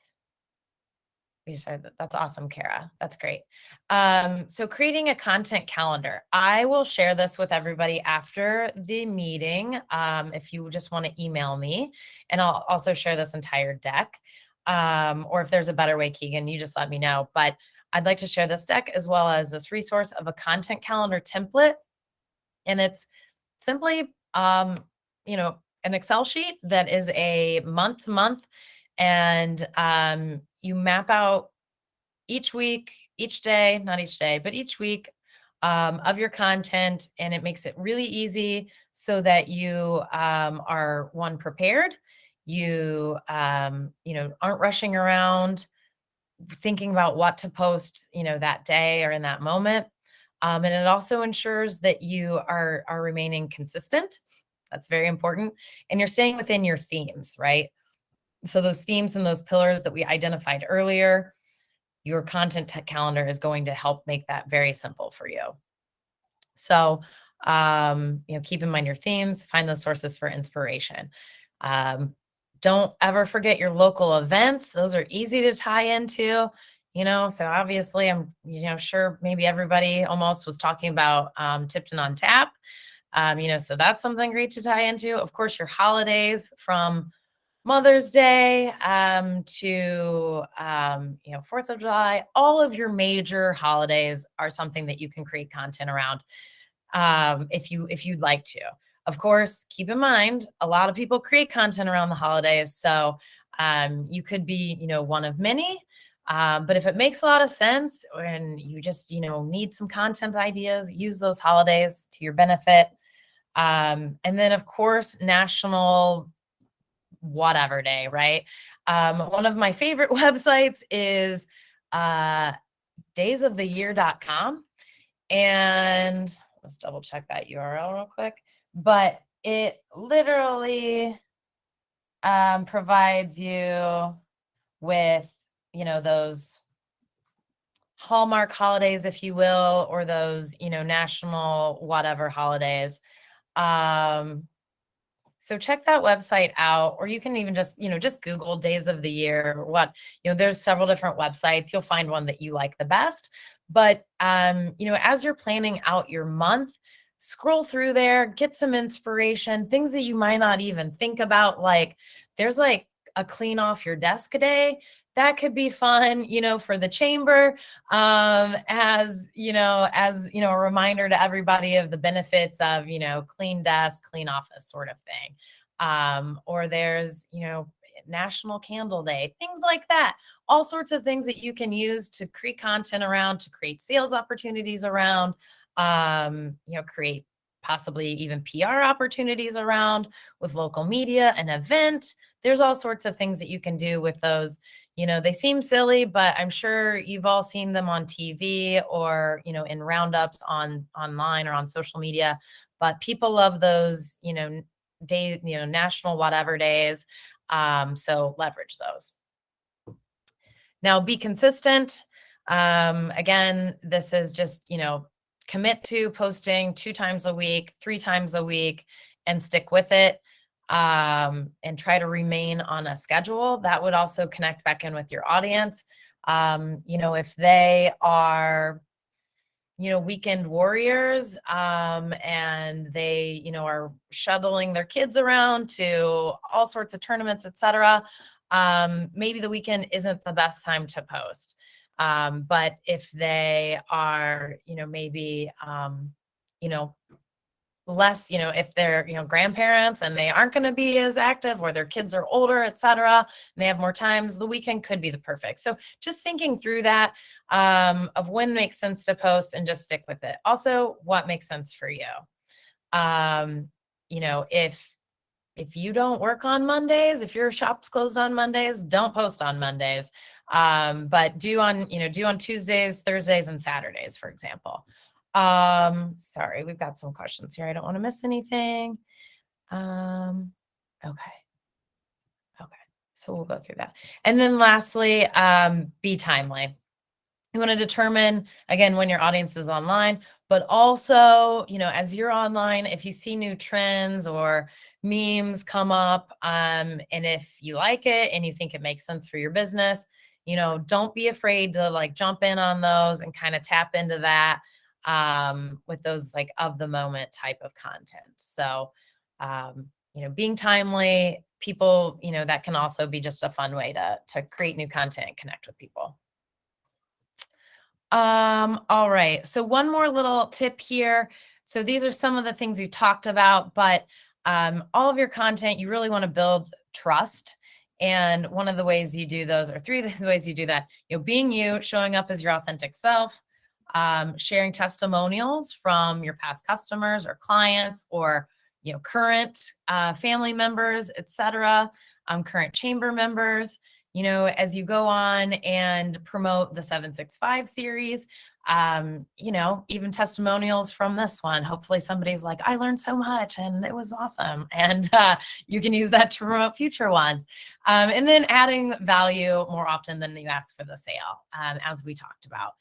that's awesome, Kara. That's great. So creating a content calendar. I will share this with everybody after the meeting if you just want to email me, and I'll also share this entire deck. Or if there's a better way, Keegan, you just let me know. But I'd like to share this deck as well as this resource of a content calendar template. And it's simply, an Excel sheet that is a month, and you map out each week, each day, not each day, but each week of your content. And it makes it really easy so that you are one, prepared. You, aren't rushing around thinking about what to post, that day or in that moment. And it also ensures that you are remaining consistent. That's very important. And you're staying within your themes, right? So those themes and those pillars that we identified earlier, your content calendar is going to help make that very simple for you. So, keep in mind your themes, find those sources for inspiration. Don't ever forget your local events. Those are easy to tie into, so obviously I'm, sure maybe everybody almost was talking about Tipton on Tap. So that's something great to tie into. Of course, your holidays from Mother's Day to 4th of July, all of your major holidays are something that you can create content around if you'd like to. Of course, keep in mind, a lot of people create content around the holidays. So you could be, one of many. But if it makes a lot of sense and you just, need some content ideas, use those holidays to your benefit. And then, of course, National whatever day, right? One of my favorite websites is daysoftheyear.com. And let's double check that URL real quick. But it literally provides you with, those Hallmark holidays, if you will, or those, national whatever holidays. So check that website out, or you can even just Google days of the year or what, there's several different websites. You'll find one that you like the best. But, as you're planning out your month, scroll through there, get some inspiration, things that you might not even think about. Like there's like a clean off your desk day. That could be fun, for the chamber, as a reminder to everybody of the benefits of, clean desk, clean office sort of thing. Or there's, National Candle Day, things like that. All sorts of things that you can use to create content around, to create sales opportunities around, create possibly even PR opportunities around with local media, an event. There's all sorts of things that you can do with those. They seem silly, but I'm sure you've all seen them on TV or, in roundups online or on social media. But people love those, day, national whatever days. So leverage those. Now be consistent. Again, this is just, commit to posting 2 times a week, 3 times a week, and stick with it. And try to remain on a schedule. That would also connect back in with your audience. If they are, weekend warriors, and they, are shuttling their kids around to all sorts of tournaments, etc. Maybe the weekend isn't the best time to post. But if they are, maybe, less, if they're, grandparents and they aren't going to be as active, or their kids are older, etc., and they have more times, the weekend could be the perfect. So just thinking through that, of when makes sense to post, and just stick with it. Also, what makes sense for you. If you don't work on Mondays, if your shop's closed on Mondays, don't post on Mondays. But do on Tuesdays, Thursdays, and Saturdays, for example. Sorry, we've got some questions here. I don't want to miss anything. Okay. So we'll go through that. And then lastly, be timely. You want to determine, again, when your audience is online, but also, as you're online, if you see new trends or memes come up, and if you like it and you think it makes sense for your business, don't be afraid to like jump in on those and kind of tap into that, with those like of the moment type of content. So, being timely, people, that can also be just a fun way to create new content and connect with people. All right. So one more little tip here. So these are some of the things we've talked about, but all of your content, you really want to build trust. And one of the ways you do those, or three of the ways you do that, being you, showing up as your authentic self, sharing testimonials from your past customers or clients, or current family members, etc., current chamber members. As you go on and promote the 765 series, even testimonials from this one. Hopefully somebody's like, I learned so much and it was awesome. And you can use that to promote future ones. And then adding value more often than you ask for the sale, as we talked about,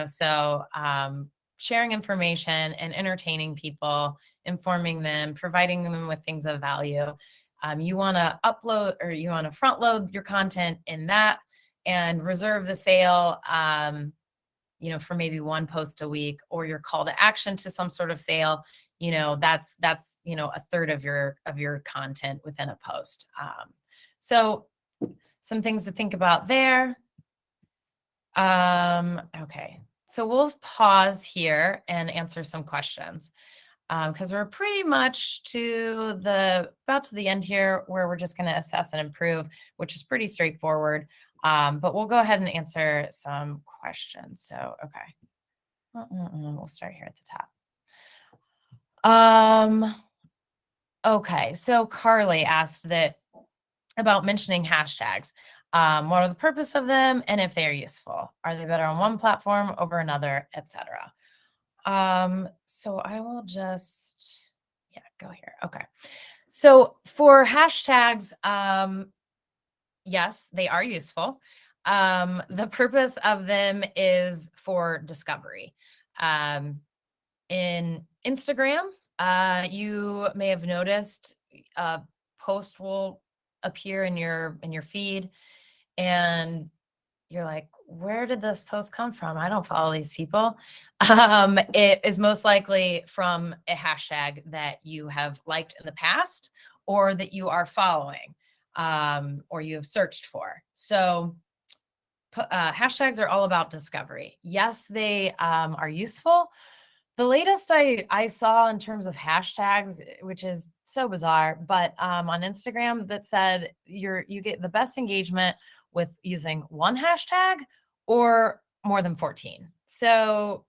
so sharing information and entertaining people, informing them, providing them with things of value. You want to upload, or you want to front load your content in that and reserve the sale, for maybe one post a week, or your call to action to some sort of sale. That's a third of your content within a post. So some things to think about there. Okay, so we'll pause here and answer some questions, because we're pretty much about to the end here, where we're just going to assess and improve, which is pretty straightforward. But we'll go ahead and answer some questions. So, okay. We'll start here at the top. Okay, so Carly asked about mentioning hashtags. What are the purpose of them, and if they are useful? Are they better on one platform over another, etc.? So I will just, go here. Okay. So for hashtags, yes, they are useful. The purpose of them is for discovery. In Instagram, you may have noticed a post will appear in your feed, and you're like, where did this post come from? I don't follow these people. It is most likely from a hashtag that you have liked in the past, or that you are following, or you have searched for. So hashtags are all about discovery. Yes, they are useful. The latest I saw in terms of hashtags, which is so bizarre, but on Instagram, that said you get the best engagement with using one hashtag or more than 14. So,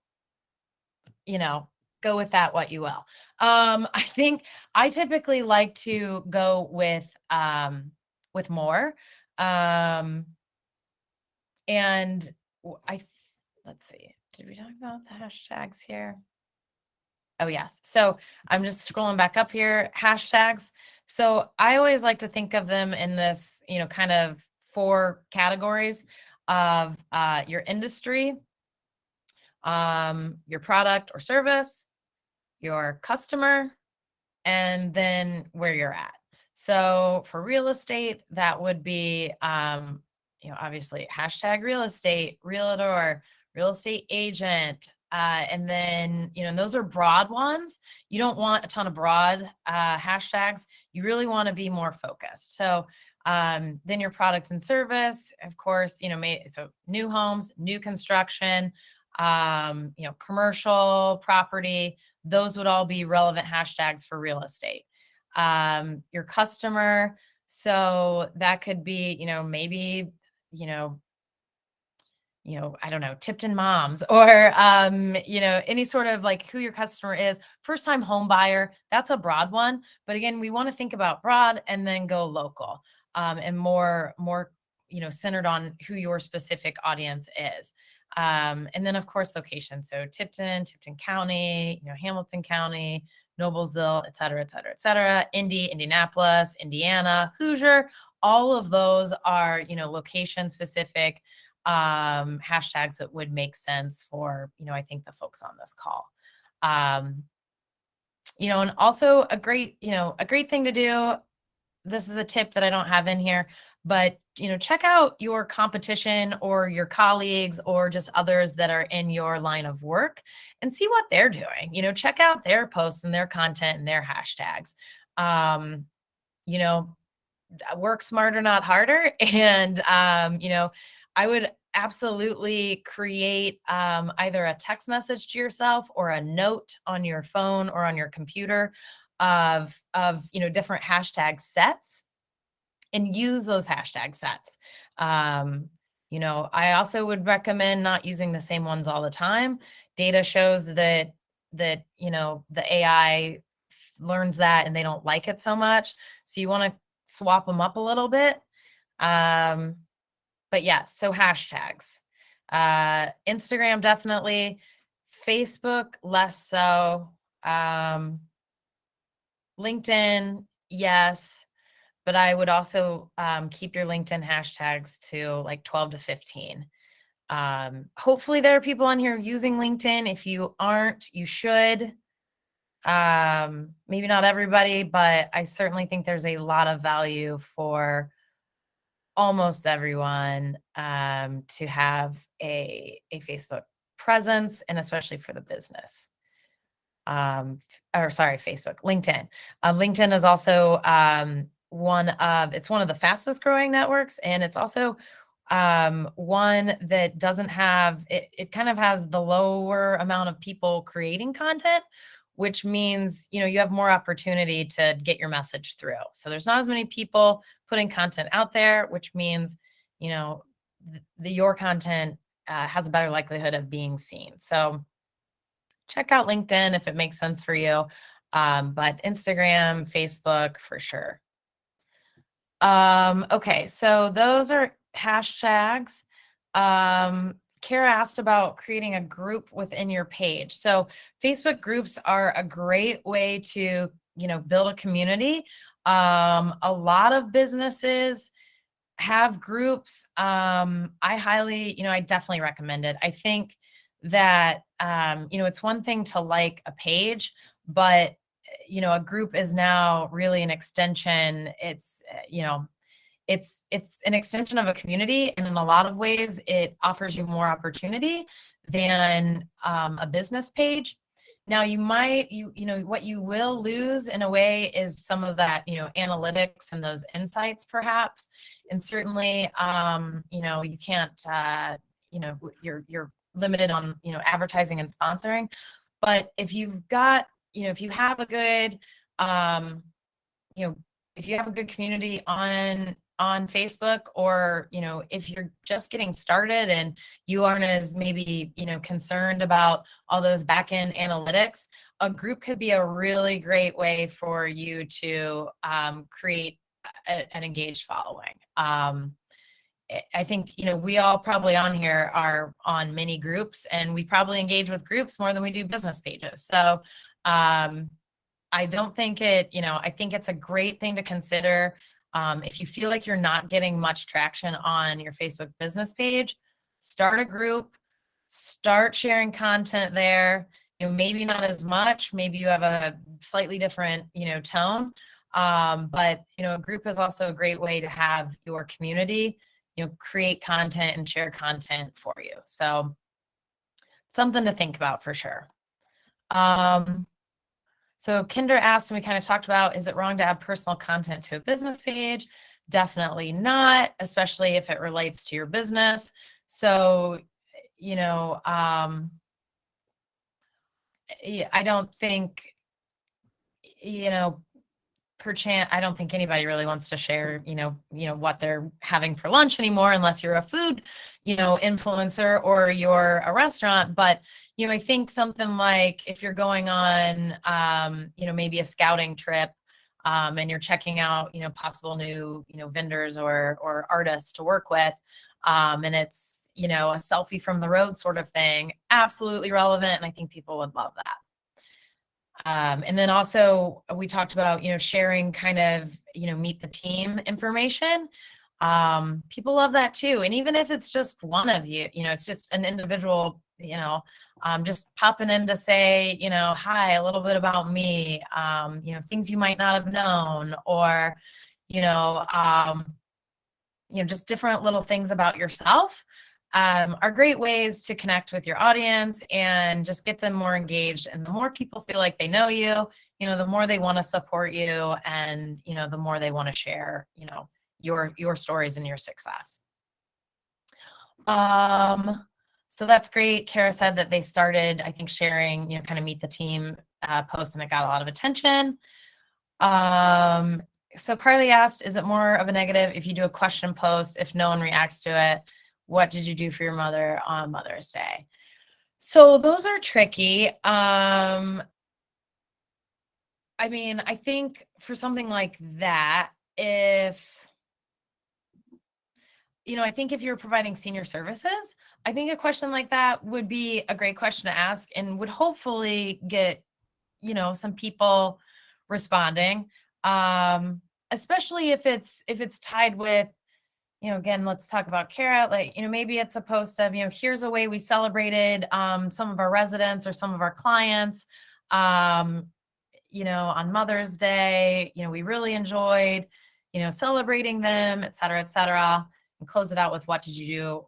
go with that what you will. I think I typically like to go with more. And let's see, did we talk about the hashtags here? Oh, yes. So I'm just scrolling back up here, hashtags. So I always like to think of them in this, kind of 4 categories of your industry, your product or service, your customer, and then where you're at. So for real estate, that would be, obviously hashtag real estate, realtor, real estate agent. And then, those are broad ones. You don't want a ton of broad hashtags. You really want to be more focused. So then your product and service, of course, so new homes, new construction, commercial property, those would all be relevant hashtags for real estate. Your customer, so that could be, maybe, I don't know, Tipton moms, or, any sort of like who your customer is. First time home buyer, that's a broad one. But again, we want to think about broad and then go local, and more, centered on who your specific audience is. And then of course, location. So Tipton County, Hamilton County, Noblesville, et cetera, et cetera, et cetera. Indy, Indianapolis, Indiana, Hoosier, all of those are, location specific. hashtags that would make sense for, I think the folks on this call. And also a great thing to do. This is a tip that I don't have in here, but, check out your competition or your colleagues or just others that are in your line of work and see what they're doing. Check out their posts and their content and their hashtags. Work smarter, not harder. And, I would absolutely create either a text message to yourself or a note on your phone or on your computer of different hashtag sets, and use those hashtag sets. I also would recommend not using the same ones all the time. Data shows that the AI learns that and they don't like it so much. So you want to swap them up a little bit. But yes, so hashtags. Instagram, definitely. Facebook, less so. LinkedIn, yes. But I would also keep your LinkedIn hashtags to like 12 to 15. Hopefully there are people on here using LinkedIn. If you aren't, you should. Maybe not everybody, but I certainly think there's a lot of value for almost everyone to have a Facebook presence, and especially for the business. Facebook, LinkedIn. LinkedIn is also one of the fastest growing networks, and it's also one that doesn't have, it kind of has the lower amount of people creating content, which means, you have more opportunity to get your message through. So there's not as many people putting content out there, which means, your content has a better likelihood of being seen. So check out LinkedIn if it makes sense for you. But Instagram, Facebook for sure. Okay, so those are hashtags. Kara asked about creating a group within your page. So Facebook groups are a great way to, build a community. A lot of businesses have groups. I definitely recommend it. I think that, it's one thing to like a page, but, a group is now really an extension. It's an extension of a community, and in a lot of ways it offers you more opportunity than a business page. Now you might, what you will lose in a way is some of that, analytics and those insights perhaps. And certainly, you can't, you're limited on, advertising and sponsoring. But if you've got, if you have a good, if you have a good community on Facebook, or, if you're just getting started and you aren't as maybe, concerned about all those back-end analytics, a group could be a really great way for you to create an engaged following. I think, we all probably on here are on many groups, and we probably engage with groups more than we do business pages. So I don't think I think it's a great thing to consider. If you feel like you're not getting much traction on your Facebook business page, start a group, start sharing content there. Maybe not as much, maybe you have a slightly different, tone. But, a group is also a great way to have your community, create content and share content for you. So something to think about for sure. So Kinder asked, and we kind of talked about, is it wrong to add personal content to a business page? Definitely not, especially if it relates to your business. So, I don't think, I don't think anybody really wants to share, what they're having for lunch anymore, unless you're a food, influencer or you're a restaurant. But, I think something like if you're going on, maybe a scouting trip, and you're checking out, possible new, vendors or artists to work with, and it's, a selfie from the road sort of thing, absolutely relevant. And I think people would love that. And then also we talked about, sharing kind of, meet the team information. People love that too. And even if it's just one of you, it's just an individual, just popping in to say, hi, a little bit about me, things you might not have known, or, just different little things about yourself, are great ways to connect with your audience and just get them more engaged. And the more people feel like they know you, the more they want to support you, and, the more they want to share, your stories and your success. So that's great. Kara said that they started, I think, sharing, kind of meet the team posts, and it got a lot of attention. So Carly asked, is it more of a negative if you do a question post, if no one reacts to it? What did you do for your mother on Mother's Day? So those are tricky. I mean, I think for something like that, I think if you're providing senior services, I think a question like that would be a great question to ask, and would hopefully get, some people responding. Especially if it's tied with, again, let's talk about Kara, like, maybe it's a post of, here's a way we celebrated some of our residents or some of our clients, on Mother's Day. We really enjoyed, celebrating them, et cetera, and close it out with, what did you do,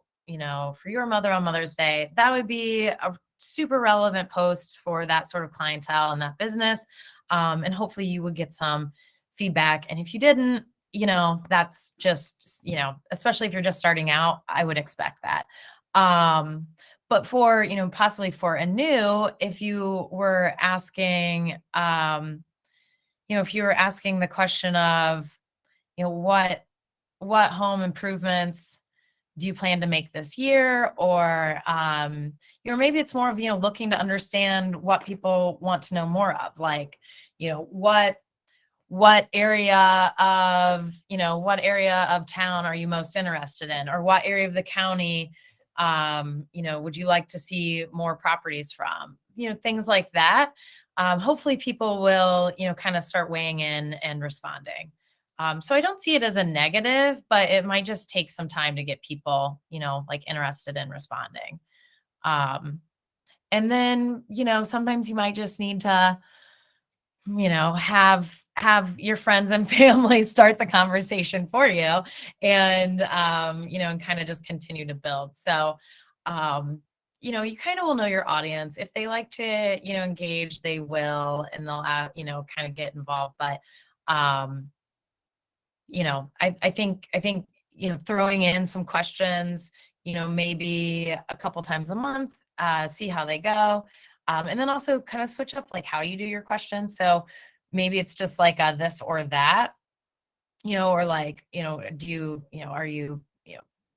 for your mother on Mother's Day? That would be a super relevant post for that sort of clientele and that business. And hopefully you would get some feedback. And if you didn't, that's just, especially if you're just starting out, I would expect that. But for, possibly for a new, if you were asking, if you were asking the question of, what home improvements do you plan to make this year? Or, maybe it's more of, looking to understand what people want to know more of, like, what area of town are you most interested in, or what area of the county, would you like to see more properties from, things like that. Hopefully people will, kind of start weighing in and responding. So I don't see it as a negative, but it might just take some time to get people, like, interested in responding. And then, sometimes you might just need to, have your friends and family start the conversation for you, and, and kind of just continue to build. So, you kind of will know your audience. If they like to, engage, they will, and they'll, kind of get involved. But, I think, throwing in some questions, maybe a couple times a month, see how they go. And then also kind of switch up, like, how you do your questions. So maybe it's just like a this or that, or like, do you, are you,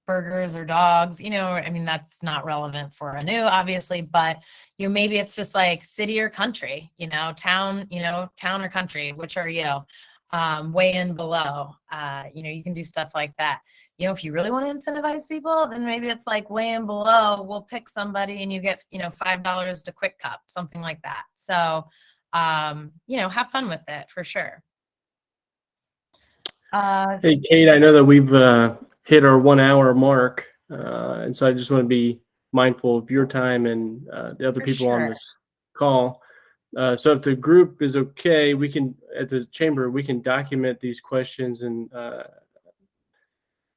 burgers or dogs, I mean, that's not relevant for a new, obviously, but, maybe it's just like city or country, town or country, which are you, weigh in below, you can do stuff like that. If you really want to incentivize people, then maybe it's like, weigh in below, we'll pick somebody and you get, $5 to Quick Cup, something like that. So, have fun with it for sure. Hey, Kate, I know that we've hit our 1 hour mark. And so I just want to be mindful of your time and the other people on this call. So if the group is okay, we can, at the chamber, we can document these questions and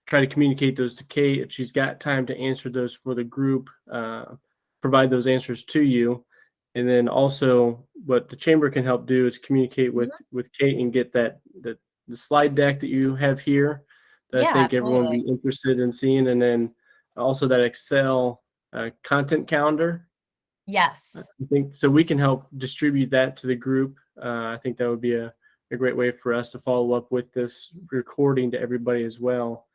try to communicate those to Kate if she's got time to answer those for the group, provide those answers to you. And then also what the chamber can help do is communicate with Kate and get the slide deck that you have here that I think everyone would be interested in seeing. And then also that Excel content calendar. Yes. I think so we can help distribute that to the group. I think that would be a great way for us to follow up with this recording to everybody as well.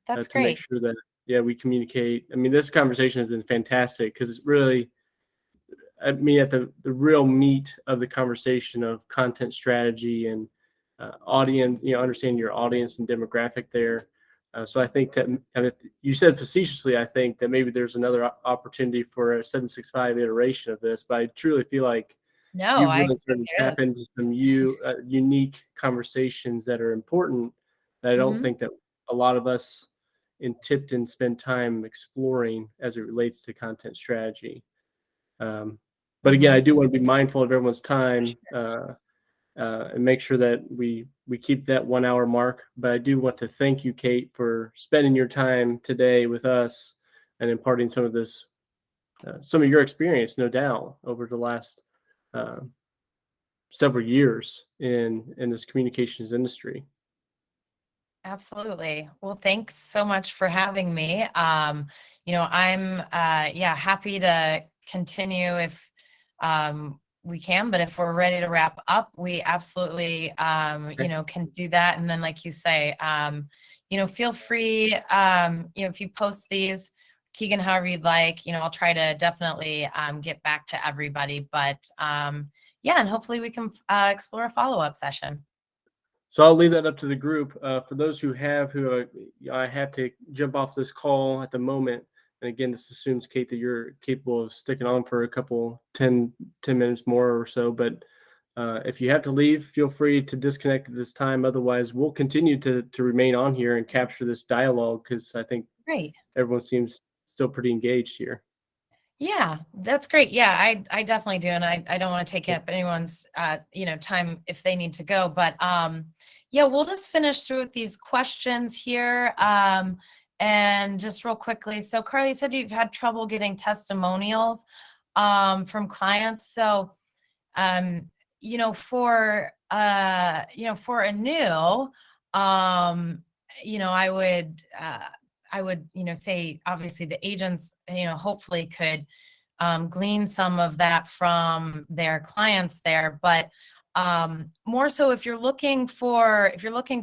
That's to great. make sure that, we communicate. I mean, this conversation has been fantastic because it's really, at the real meat of the conversation of content strategy and audience, understanding your audience and demographic there. So I think that, and you said facetiously, I think that maybe there's another opportunity for a 765 iteration of this, but I truly feel like you've really started to tap into some unique conversations that are important that I don't think that a lot of us in Tipton spend time exploring as it relates to content strategy. But again, I do want to be mindful of everyone's time and make sure that we keep that 1 hour mark. But I do want to thank you, Kate, for spending your time today with us and imparting some of this, some of your experience, no doubt, over the last several years in this communications industry. Absolutely. Well, thanks so much for having me. You know, I'm happy to continue if we can, but if we're ready to wrap up, we absolutely you know, can do that. And then, like you say, you know, feel free, you know, if you post these, Keegan, however you'd like, you know, I'll try to definitely get back to everybody. But yeah, and hopefully we can explore a follow-up session. So I'll leave that up to the group. For those who I have to jump off this call at the moment. And again, this assumes, Kate, that you're capable of sticking on for a couple, 10 minutes more or so. But if you have to leave, feel free to disconnect at this time. Otherwise, we'll continue to remain on here and capture this dialogue, because I think Great. everyone seems still pretty engaged here. Yeah, that's great. Yeah, I definitely do. And I don't want to take up anyone's, you know, time if they need to go, but, yeah, we'll just finish through with these questions here. And just real quickly. So Carly, you said you've had trouble getting testimonials, from clients. So, you know, for a new, you know, I would, you know, say obviously the agents, you know, hopefully could glean some of that from their clients there. But more so if you're looking for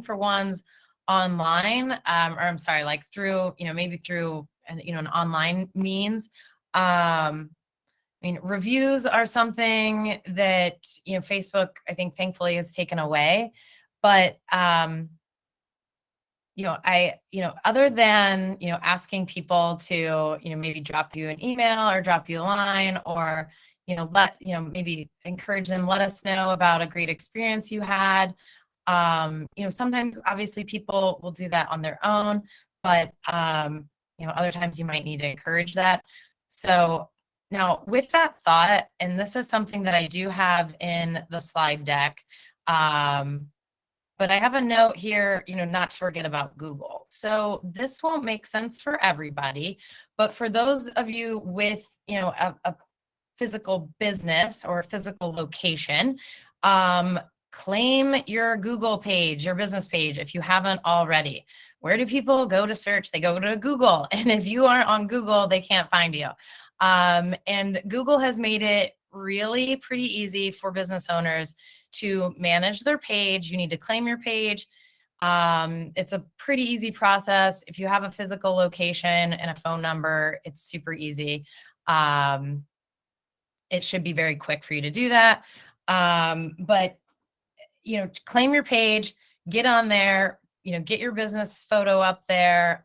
ones online, or I'm sorry, like through, you know, maybe through an online means. I mean, reviews are something that, you know, Facebook, I think, thankfully has taken away. But you know, other than, you know, asking people to, you know, maybe drop you an email or drop you a line, or, you know, maybe encourage them, let us know about a great experience you had. You know, sometimes obviously people will do that on their own, but, you know, other times you might need to encourage that. So now with that thought, and this is something that I do have in the slide deck, but I have a note here, you know, not to forget about Google. So this won't make sense for everybody, but for those of you with, you know, a physical business or a physical location, claim your Google page, your business page, if you haven't already. Where do people go to search? They go to Google. And if you aren't on Google, they can't find you. And Google has made it really pretty easy for business owners to manage their page. You need to claim your page. It's a pretty easy process. If you have a physical location and a phone number, it's super easy. It should be very quick for you to do that. But, you know, claim your page, get on there, you know, get your business photo up there,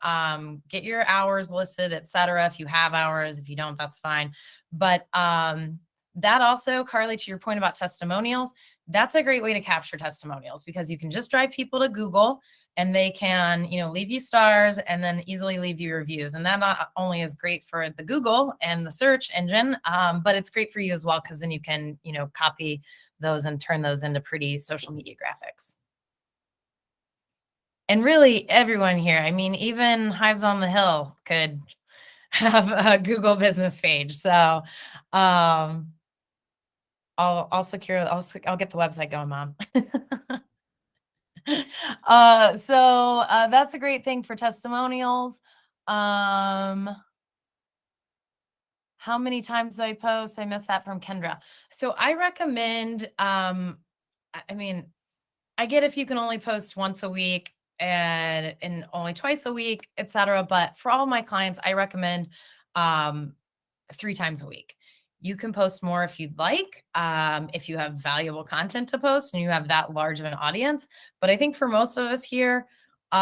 get your hours listed, etc. If you have hours, if you don't, that's fine. But that also, Carly, to your point about testimonials, that's a great way to capture testimonials, because you can just drive people to Google and they can, you know, leave you stars and then easily leave you reviews. And that not only is great for the Google and the search engine, but it's great for you as well, because then you can, you know, copy those and turn those into pretty social media graphics. And really everyone here, I mean, even Hives on the Hill could have a Google business page. So I'll get the website going, Mom. So that's a great thing for testimonials. How many times do I post? I missed that from Kendra. So I recommend, I mean, I get if you can only post once a week and only twice a week, etc. But for all my clients, I recommend 3 times a week. You can post more if you'd like, if you have valuable content to post and you have that large of an audience. But I think for most of us here, you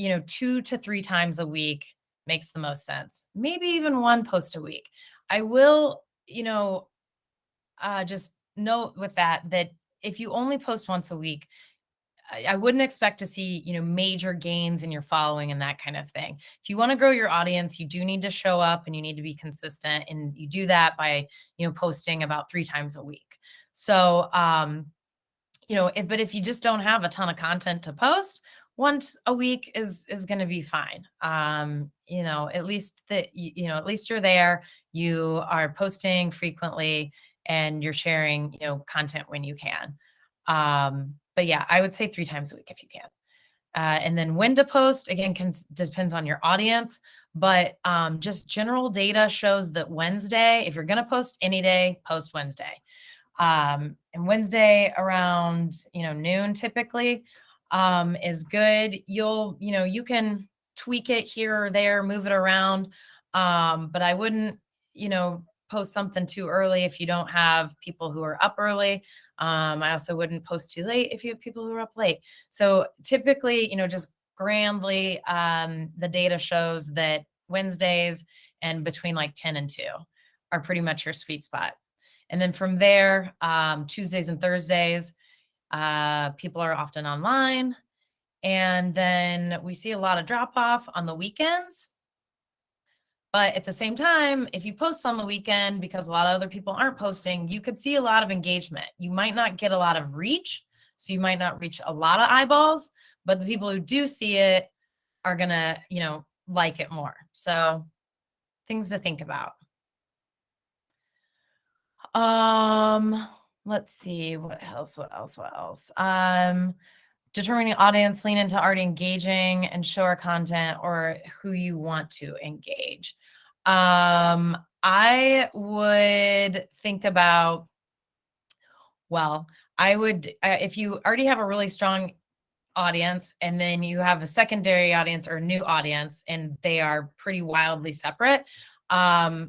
know, 2 to 3 times a week makes the most sense. Maybe even 1 post a week. I will, you know, just note with that if you only post once a week, I wouldn't expect to see, major gains in your following and that kind of thing. If you want to grow your audience, you do need to show up and you need to be consistent. And you do that by, posting about 3 times a week. So, but if you just don't have a ton of content to post, once a week is going to be fine. At least at least you're there, you are posting frequently and you're sharing, content when you can. But yeah, I would say 3 times a week if you can. And then when to post, again, depends on your audience, but just general data shows that Wednesday, if you're going to post any day, post Wednesday. And Wednesday around, noon typically is good. You can tweak it here or there, move it around. But I wouldn't, post something too early if you don't have people who are up early. I also wouldn't post too late if you have people who are up late. So typically, just grandly, the data shows that Wednesdays and between like 10 and 2 are pretty much your sweet spot. And then from there, Tuesdays and Thursdays, people are often online. And then we see a lot of drop off on the weekends. But at the same time, if you post on the weekend, because a lot of other people aren't posting, you could see a lot of engagement. You might not get a lot of reach. So you might not reach a lot of eyeballs, but the people who do see it are going to, like it more. So things to think about. Let's see, what else? Determining audience, lean into already engaging and show our content or who you want to engage. I would think about, if you already have a really strong audience and then you have a secondary audience or a new audience and they are pretty wildly separate, I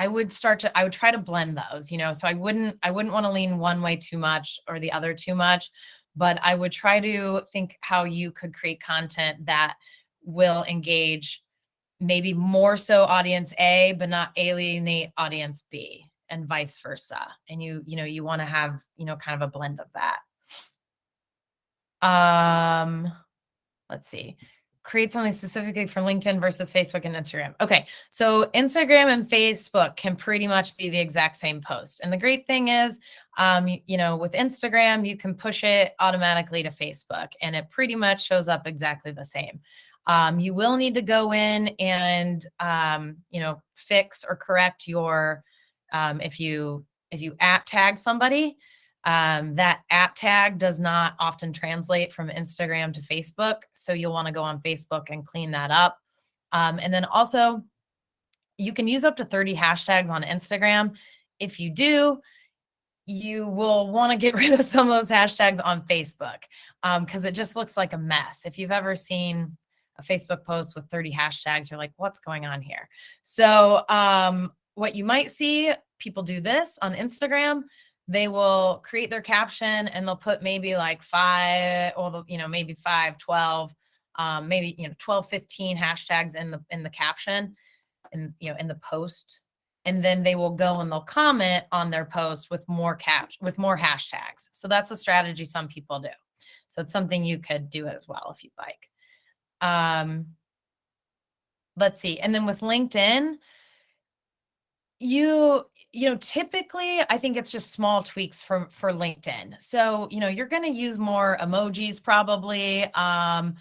would try to blend those, so I wouldn't want to lean one way too much or the other too much, but I would try to think how you could create content that will engage maybe more so audience A, but not alienate audience B, and vice versa. And you want to have, kind of a blend of that. Let's see. Create something specifically for LinkedIn versus Facebook and Instagram. Okay, so Instagram and Facebook can pretty much be the exact same post. And the great thing is, with Instagram, you can push it automatically to Facebook and it pretty much shows up exactly the same. You will need to go in and, fix or correct your, if you @tag somebody, that @tag does not often translate from Instagram to Facebook. So you'll want to go on Facebook and clean that up. And then also you can use up to 30 hashtags on Instagram. If you do, you will want to get rid of some of those hashtags on Facebook because it just looks like a mess. If you've ever seen a Facebook post with 30 hashtags, you're like, what's going on here? So what you might see, people do this on Instagram. They will create their caption and they'll put maybe like 5 or, maybe 5, 12, maybe, 12, 15 hashtags in the caption and, in the post. And then they will go and they'll comment on their post with more hashtags. So that's a strategy some people do. So it's something you could do as well if you'd like. Let's see. And then with LinkedIn, typically I think it's just small tweaks for LinkedIn. So, you're going to use more emojis probably, and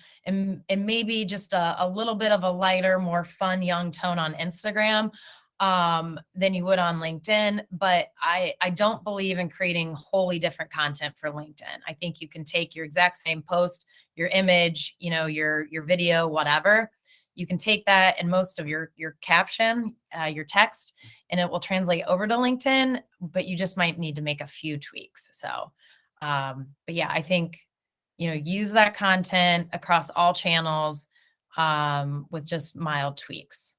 maybe just a little bit of a lighter, more fun, young tone on Instagram, than you would on LinkedIn. But I don't believe in creating wholly different content for LinkedIn. I think you can take your exact same post, your image, your video, whatever. You can take that and most of your caption, your text, and it will translate over to LinkedIn, but you just might need to make a few tweaks. So, but yeah, I think, use that content across all channels with just mild tweaks.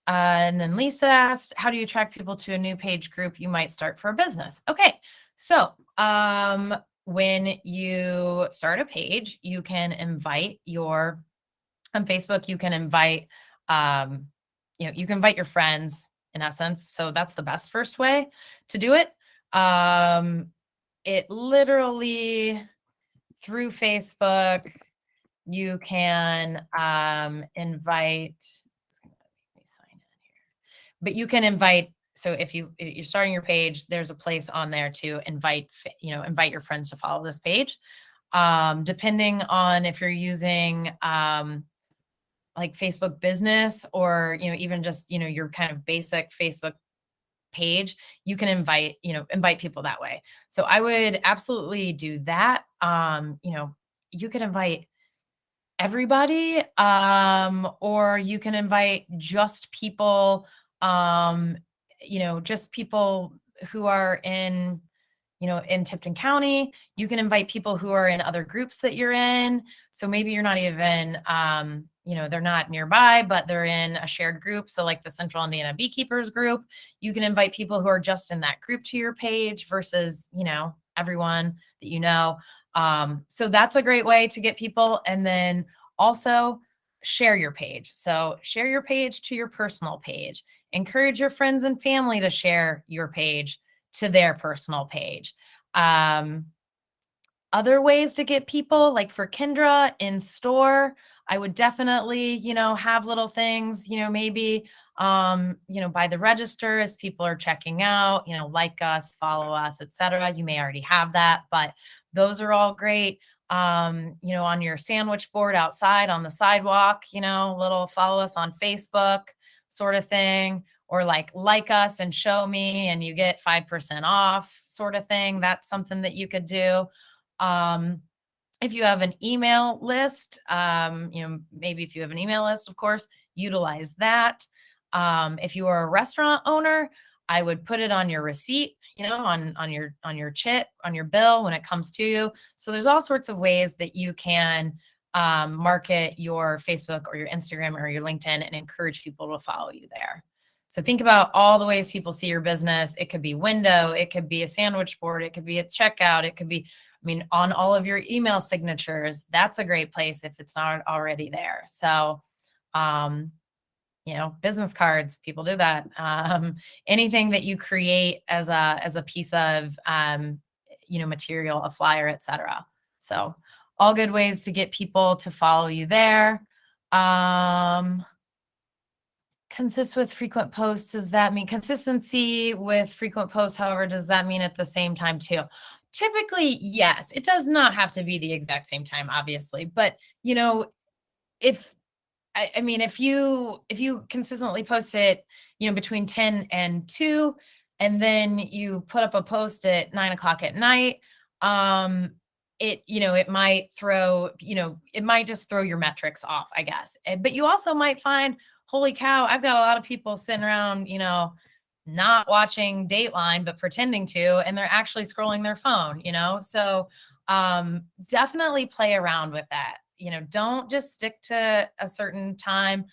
And then Lisa asked, how do you attract people to a new page group you might start for a business? Okay, so when you start a page, you can invite on Facebook, you can invite, you can invite your friends in essence. So that's the best first way to do it. It literally through Facebook, you can invite, it's gonna make me sign in here. But you can invite, so if you're starting your page, there's a place on there to invite your friends to follow this page. Depending on if you're using like Facebook Business, or even just your kind of basic Facebook page, you can invite people that way. So I would absolutely do that. You could invite everybody, or you can invite just people, just people who are in Tipton County. You can invite people who are in other groups that you're in. So maybe you're not even, they're not nearby, but they're in a shared group. So like the Central Indiana Beekeepers group, you can invite people who are just in that group to your page versus, everyone that you know. So that's a great way to get people. And then also share your page. So share your page to your personal page. Encourage your friends and family to share your page to their personal page. Other ways to get people, like for Kendra in store, I would definitely, have little things, maybe, by the register as people are checking out, like us, follow us, etc. You may already have that, but those are all great. On your sandwich board outside on the sidewalk, little follow us on Facebook sort of thing, or like us and show me and you get 5% off sort of thing. That's something that you could do. If you have an email list, maybe if you have an email list, of course, utilize that. If you are a restaurant owner, I would put it on your receipt, on your chit, on your bill when it comes to you. So there's all sorts of ways that you can market your Facebook or your Instagram or your LinkedIn and encourage people to follow you there. So think about all the ways people see your business. It could be window, it could be a sandwich board, it could be a checkout, it could be, on all of your email signatures. That's a great place if it's not already there. So, business cards, people do that. Anything that you create as a piece of, material, a flyer, etc. So all good ways to get people to follow you there. Consist with frequent posts. Does that mean consistency with frequent posts? However, does that mean at the same time too? Typically, yes. It does not have to be the exact same time, obviously. But, if you consistently post it, between 10 and 2, and then you put up a post at 9 o'clock at night, it might just throw your metrics off, I guess. But you also might find, holy cow, I've got a lot of people sitting around, not watching Dateline, but pretending to, and they're actually scrolling their phone, So definitely play around with that. Don't just stick to a certain time.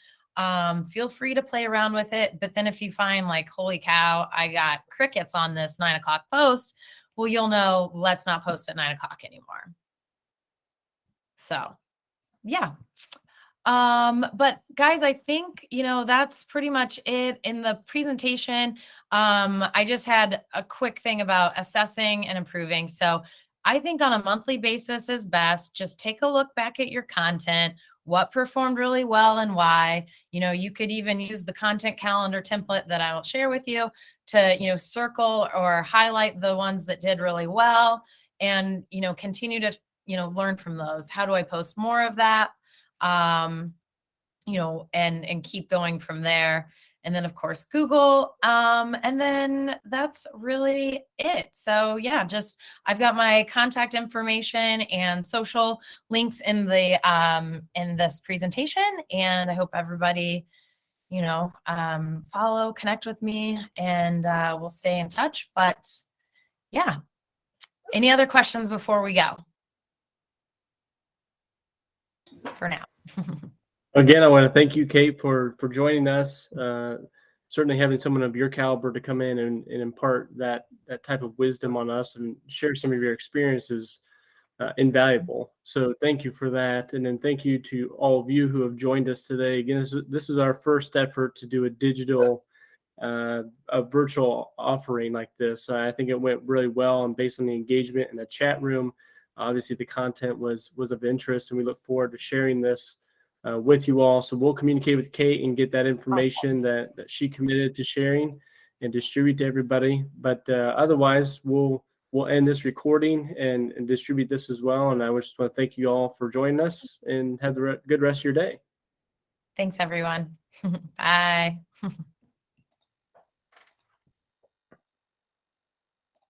Feel free to play around with it. But then if you find like, holy cow, I got crickets on this 9 o'clock post, well, you'll know, let's not post at 9 o'clock anymore. So yeah. But guys, I think, that's pretty much it in the presentation. I just had a quick thing about assessing and improving. So I think on a monthly basis is best. Just take a look back at your content, what performed really well and why. You could even use the content calendar template that I will share with you to, circle or highlight the ones that did really well, and, continue to, learn from those. How do I post more of that? And keep going from there. And then of course, Google, and then that's really it. So yeah, I've got my contact information and social links in in this presentation. And I hope everybody, follow, connect with me, and we'll stay in touch. But yeah, any other questions before we go? For now. Again, I want to thank you, Kate, for joining us. Certainly having someone of your caliber to come in and impart that type of wisdom on us and share some of your experiences invaluable. So thank you for that. And then thank you to all of you who have joined us today. Again, this is our first effort to do a digital, a virtual offering like this. I think it went really well, and based on the engagement in the chat room, obviously the content was of interest, and we look forward to sharing this with you all. So we'll communicate with Kate and get that information that she committed to sharing and distribute to everybody. But otherwise, we'll end this recording and distribute this as well. And I just want to thank you all for joining us, and have a good rest of your day. Thanks, everyone. Bye.